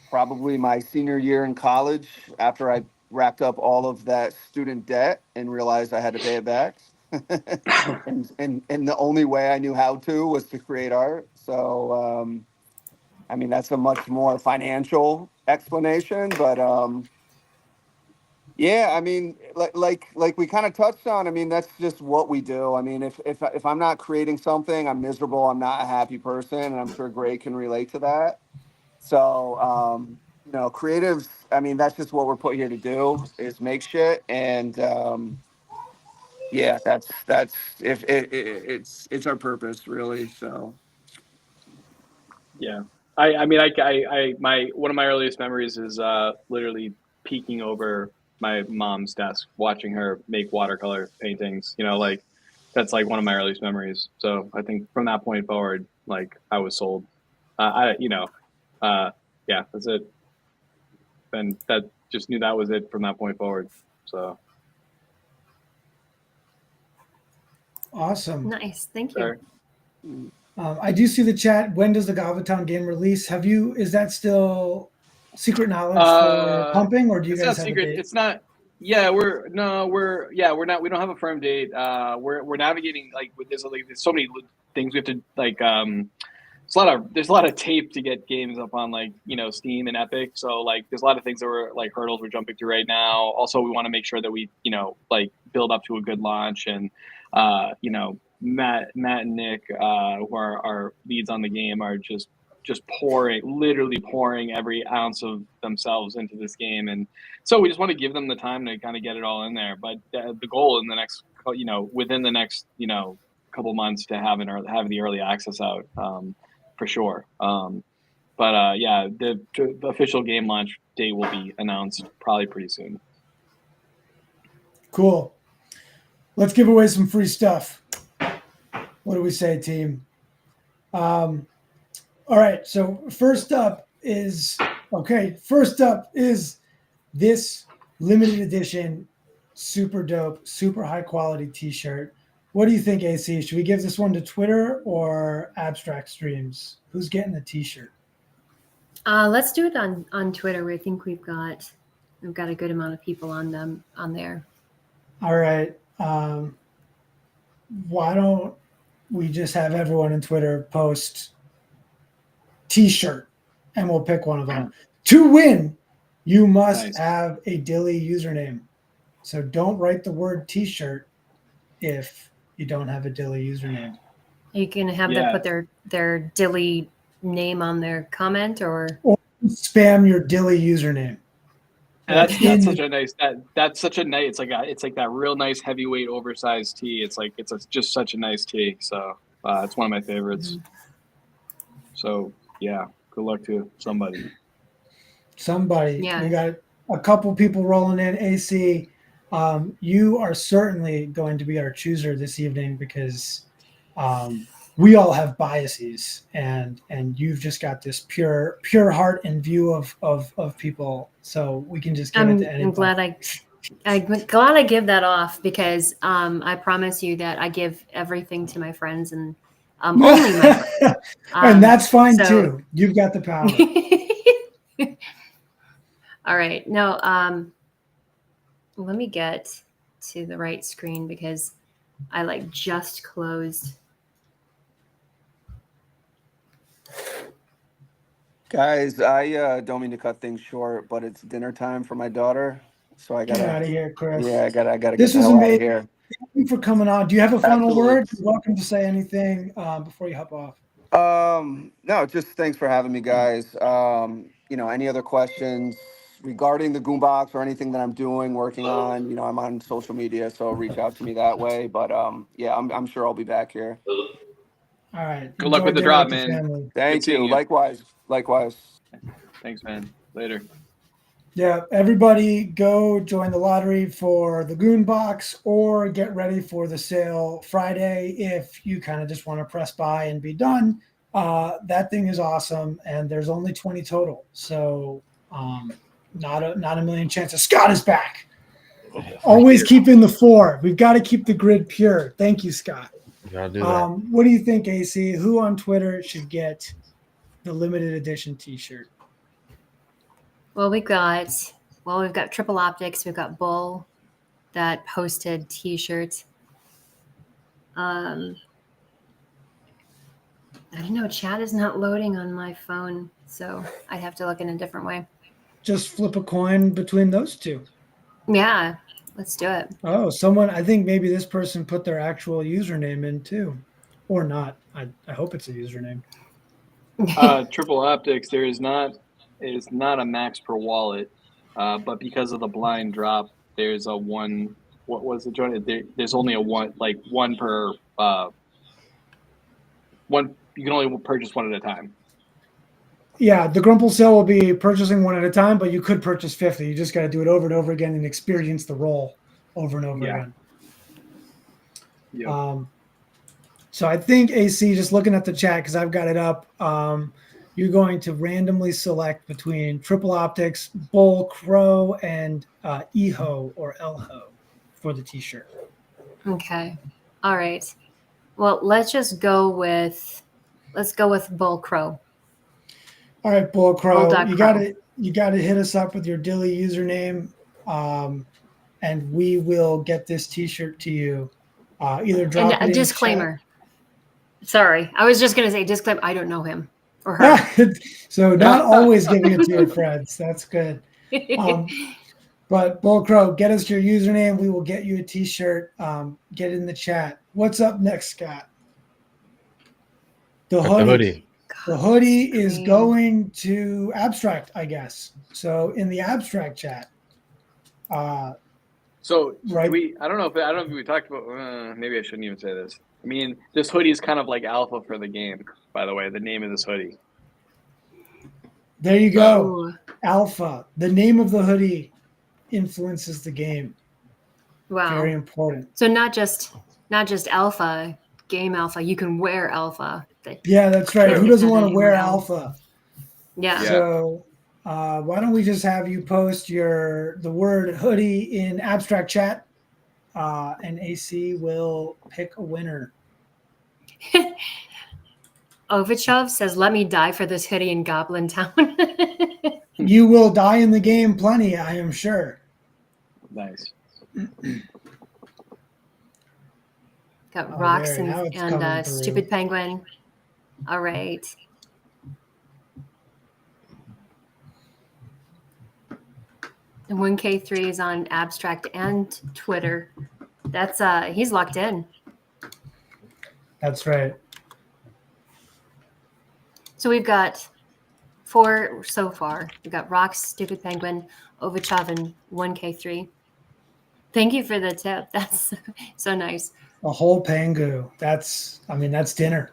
probably my senior year in college after I wrapped up all of that student debt and realized I had to pay it back. and the only way I knew how to was to create art. So, I mean, that's a much more financial explanation, but yeah, I mean, like we kind of touched on. I mean, that's just what we do. I mean, if I'm not creating something, I'm miserable. I'm not a happy person, and I'm sure Greg can relate to that. So, creatives. I mean, that's just what we're put here to do is make shit, and yeah, that's if it's our purpose really. So Yeah. I my one of my earliest memories is literally peeking over my mom's desk, watching her make watercolor paintings. Like that's like one of my earliest memories. So I think from that point forward, like I was sold. Uh, yeah, that's it. And that just knew that was it from that point forward. So Awesome. Nice. Thank you. I do see the chat. When does the Galvatown game release? Is that still secret knowledge for pumping, or do you it's guys not have secret. a date? It's not. Yeah, we're not. We don't have a firm date. We're navigating like with there's so many things we have to like. There's a lot of tape to get games up on like Steam and Epic. So like there's a lot of things that we're like hurdles we're jumping through right now. Also, we want to make sure that we like build up to a good launch and Matt and Nick who are our leads on the game are just literally pouring every ounce of themselves into this game, and so we just want to give them the time to kind of get it all in there. But the goal in the next within the next couple months to have the early access out. For sure. Yeah, the official game launch date will be announced probably pretty soon. Cool. Let's give away some free stuff. What do we say, team? All right. So first up is this limited edition, super dope, super high quality T-shirt. What do you think, AC? Should we give this one to Twitter or Abstract Streams? Who's getting the T-shirt? Let's do it on Twitter. I think we've got a good amount of people on there. All right. Why don't we just have everyone on Twitter post T-shirt, and we'll pick one of them. To win, you must have a DYLI username. So don't write the word T-shirt if you don't have a DYLI username. Are you going to have them put their DYLI name on their comment or spam your DYLI username? That's such a nice. It's like that real nice heavyweight oversized tee. It's like just such a nice tee. So it's one of my favorites. Mm-hmm. So yeah, good luck to somebody. Yeah. We got a couple people rolling in. AC, you are certainly going to be our chooser this evening because we all have biases, and you've just got this pure heart and view of people. So we can just give it to anybody. I'm glad I give that off because I promise you that I give everything to my friends and only my friends. And that's fine too. You've got the power. All right. No, let me get to the right screen because I just closed. Guys, I don't mean to cut things short, but it's dinner time for my daughter, so I gotta get out of here, Chris. Yeah, I gotta this get was amazing. Out of here. Thank you for coming on. Do you have a final word? You're welcome to say anything before you hop off. No, just thanks for having me, guys. Any other questions regarding the Goombox or anything that I'm doing, working on? I'm on social media, so reach out to me that way. But yeah, I'm sure I'll be back here. All right. Good luck with the drop, man. Thank you. Likewise. Thanks, man. Later. Yeah, everybody go join the lottery for the Goon Box or get ready for the sale Friday if you kind of just want to press buy and be done. That thing is awesome, and there's only 20 total, so not a million chances. Scott is back. Always keeping the 4. We've got to keep the grid pure. Thank you, Scott. You gotta do that. What do you think, AC? Who on Twitter should get the limited edition T-shirt? Well, we've got Triple Optics. We've got Bull that posted T-shirts. I don't know. Chat is not loading on my phone, so I'd have to look in a different way. Just flip a coin between those two. Yeah, let's do it. Oh, I think maybe this person put their actual username in too, or not. I hope it's a username. Triple Optics, it is not a max per wallet, but because of the blind drop, there's a one. What was the joint? There's only a one per one. You can only purchase one at a time. Yeah, the Grumple sale will be purchasing one at a time, but you could purchase 50. You just got to do it over and over again and experience the roll over and over again. Yep. So I think AC, just looking at the chat because I've got it up, you're going to randomly select between Triple Optics, Bull, Crow, and EHO or ELHO for the T-shirt. Okay. All right. Well, let's go with Bull Crow. All right, Bull Crow, Bull you got to hit us up with your DYLI username, and we will get this T-shirt to you. Either drop And it a in disclaimer. Sorry, I was just going to say disclaimer. I don't know him or her. So not always giving it to your friends. That's good. But Bull Crow, get us your username. We will get you a T-shirt. Get in the chat. What's up next, Scott? The hoodie. The hoodie is going to Abstract, I guess. So in the Abstract chat. So right. I don't know if we talked about. Maybe I shouldn't even say this. I mean, this hoodie is kind of like alpha for the game. By the way, the name of this hoodie. There you go. Ooh. Alpha. The name of the hoodie influences the game. Wow. Very important. So not just alpha, game alpha. You can wear alpha. Yeah, that's right. Who doesn't want to wear alpha? Yeah. So why don't we just have you post the word hoodie in Abstract chat, and AC will pick a winner. Ovichov says, "Let me die for this hoodie in Goblin Town." You will die in the game plenty, I am sure. Nice. Got Rocks and Stupid Penguin. All right. And 1K3 is on Abstract and Twitter. That's he's locked in. That's right. So we've got 4 so far. We've got Rocks, Stupid Penguin, Ovichov, and 1K3. Thank you for the tip. That's so nice. A whole Pangu. That's dinner.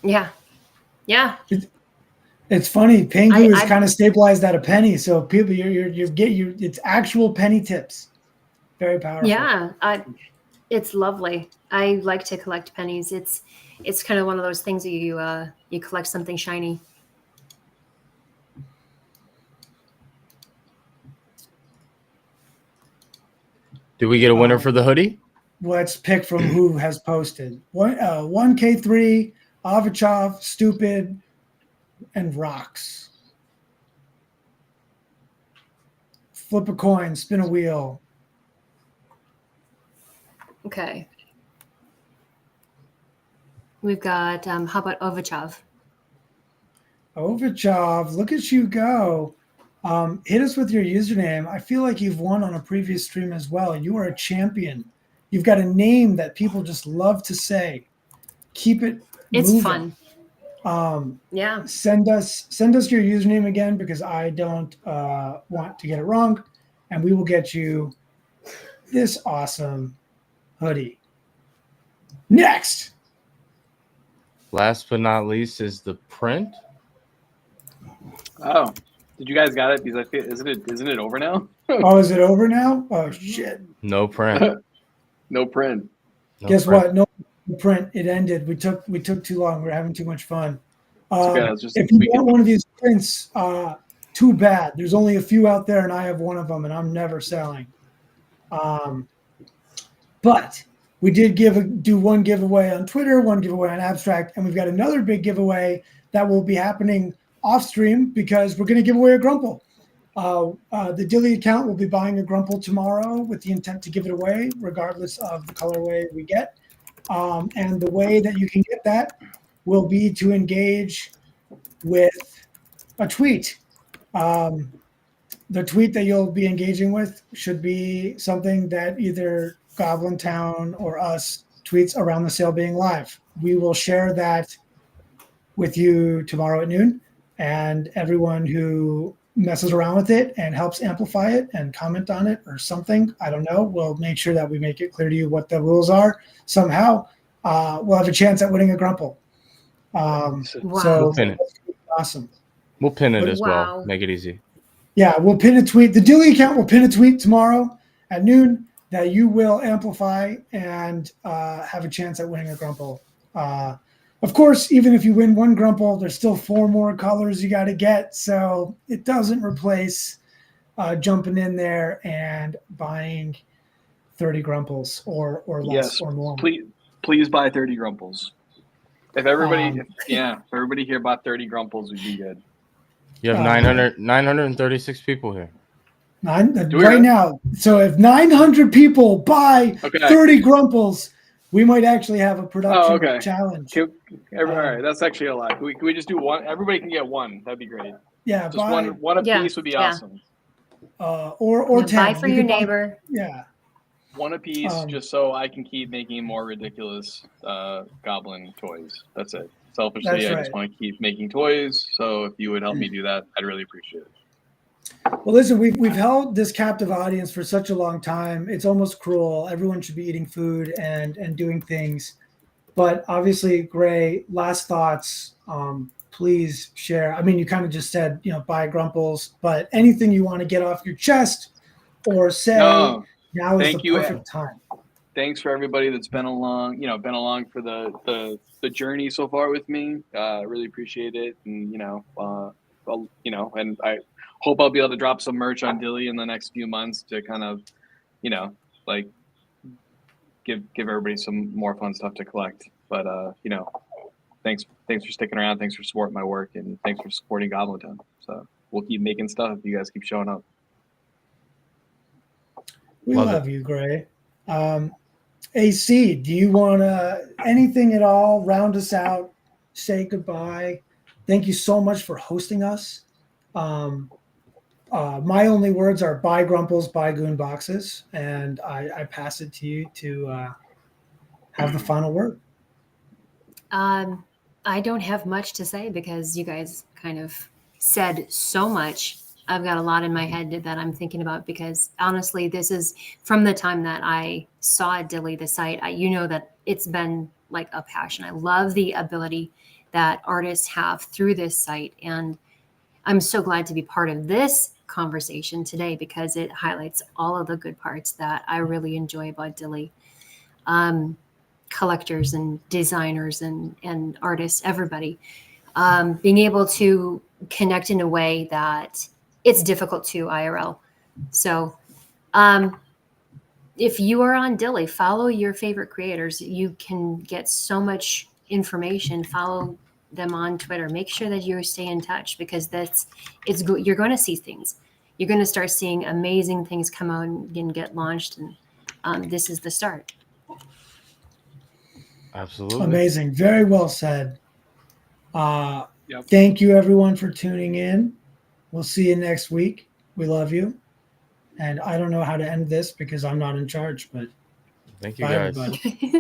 Yeah. Yeah. It's funny. Pangu is kind of stabilized at a penny. So people, it's actual penny tips. Very powerful. Yeah. It's lovely. I like to collect pennies. It's kind of one of those things that you collect something shiny. Do we get a winner for the hoodie? Let's pick from who has posted. 1K3, Ovichov, Stupid, and Rocks. Flip a coin, spin a wheel. Okay. We've got, how about Ovichov? Ovichov, look at you go. Hit us with your username. I feel like you've won on a previous stream as well. You are a champion. You've got a name that people just love to say. Keep it moving. It's fun. Yeah. Send us your username again because I don't want to get it wrong, and we will get you this awesome hoodie. Next. Last but not least is the print. Oh, did you guys got it? Because I feel isn't it over now? Oh, is it over now? Oh shit. No print. No print. Guess what? No print. It ended. We took too long. We're having too much fun. If you want one of these prints, too bad. There's only a few out there, and I have one of them, and I'm never selling. But we did do one giveaway on Twitter, one giveaway on Abstract, and we've got another big giveaway that will be happening off stream because we're going to give away a Grumple. The DYLI account will be buying a Grumple tomorrow with the intent to give it away, regardless of the colorway we get. And the way that you can get that will be to engage with a tweet. The tweet that you'll be engaging with should be something that either Goblin Town or us tweets around the sale being live. We will share that with you tomorrow at noon, and everyone who messes around with it and helps amplify it and comment on it or something, I don't know, we'll make sure that we make it clear to you what the rules are somehow. We'll have a chance at winning a Grumple. Wow. So We'll pin it. awesome. We'll pin it as Wow. well. Make it easy. Yeah, we'll pin a tweet. The DYLI account will pin a tweet tomorrow at noon that you will amplify and have a chance at winning a Grumple. Of course, even if you win one Grumple, there's still 4 more colors you got to get. So it doesn't replace jumping in there and buying 30 Grumples or less or more. Please buy 30 Grumples. If everybody, if everybody here bought 30 Grumples, would be good. You have 936 people here. Right now. So if 900 people buy 30 Grumples, we might actually have a production challenge. All right, that's actually a lot. Can we just do one? Everybody can get one. That'd be great. Yeah, just one apiece would be awesome. Or 10. Buy for your neighbor. Yeah. One apiece, just so I can keep making more ridiculous goblin toys. That's it. Selfishly, I just want to keep making toys. So if you would help me do that, I'd really appreciate it. Well, listen, we've held this captive audience for such a long time. It's almost cruel. Everyone should be eating food and doing things. But obviously, Gray, last thoughts. Please share. I mean, you kind of just said, buy Grumples, but anything you want to get off your chest or say now is the perfect time. Thanks for everybody that's been along for the journey so far with me. Really appreciate it. And, and I hope I'll be able to drop some merch on DYLI in the next few months to kind of, give everybody some more fun stuff to collect. But, thanks for sticking around. Thanks for supporting my work, and thanks for supporting Goblin Town. So we'll keep making stuff if you guys keep showing up. We love you, Gray. AC, do you want anything at all? Round us out, say goodbye. Thank you so much for hosting us. My only words are buy Grumples, buy Goon Boxes, and I pass it to you to have the final word. I don't have much to say because you guys kind of said so much. I've got a lot in my head that I'm thinking about because honestly, this is from the time that I saw DYLI, the site, that it's been like a passion. I love the ability that artists have through this site. And I'm so glad to be part of this conversation today because it highlights all of the good parts that I really enjoy about DYLI. Collectors and designers and artists, everybody, being able to connect in a way that it's difficult to IRL. So if you are on DYLI, follow your favorite creators. You can get so much information. Follow them on Twitter. Make sure that you stay in touch because you're going to see things. You're going to start seeing amazing things come out and get launched. And this is the start. Absolutely. Amazing. Very well said. Yep. Thank you, everyone, for tuning in. We'll see you next week. We love you. And I don't know how to end this because I'm not in charge, but thank you, bye, guys. everybody.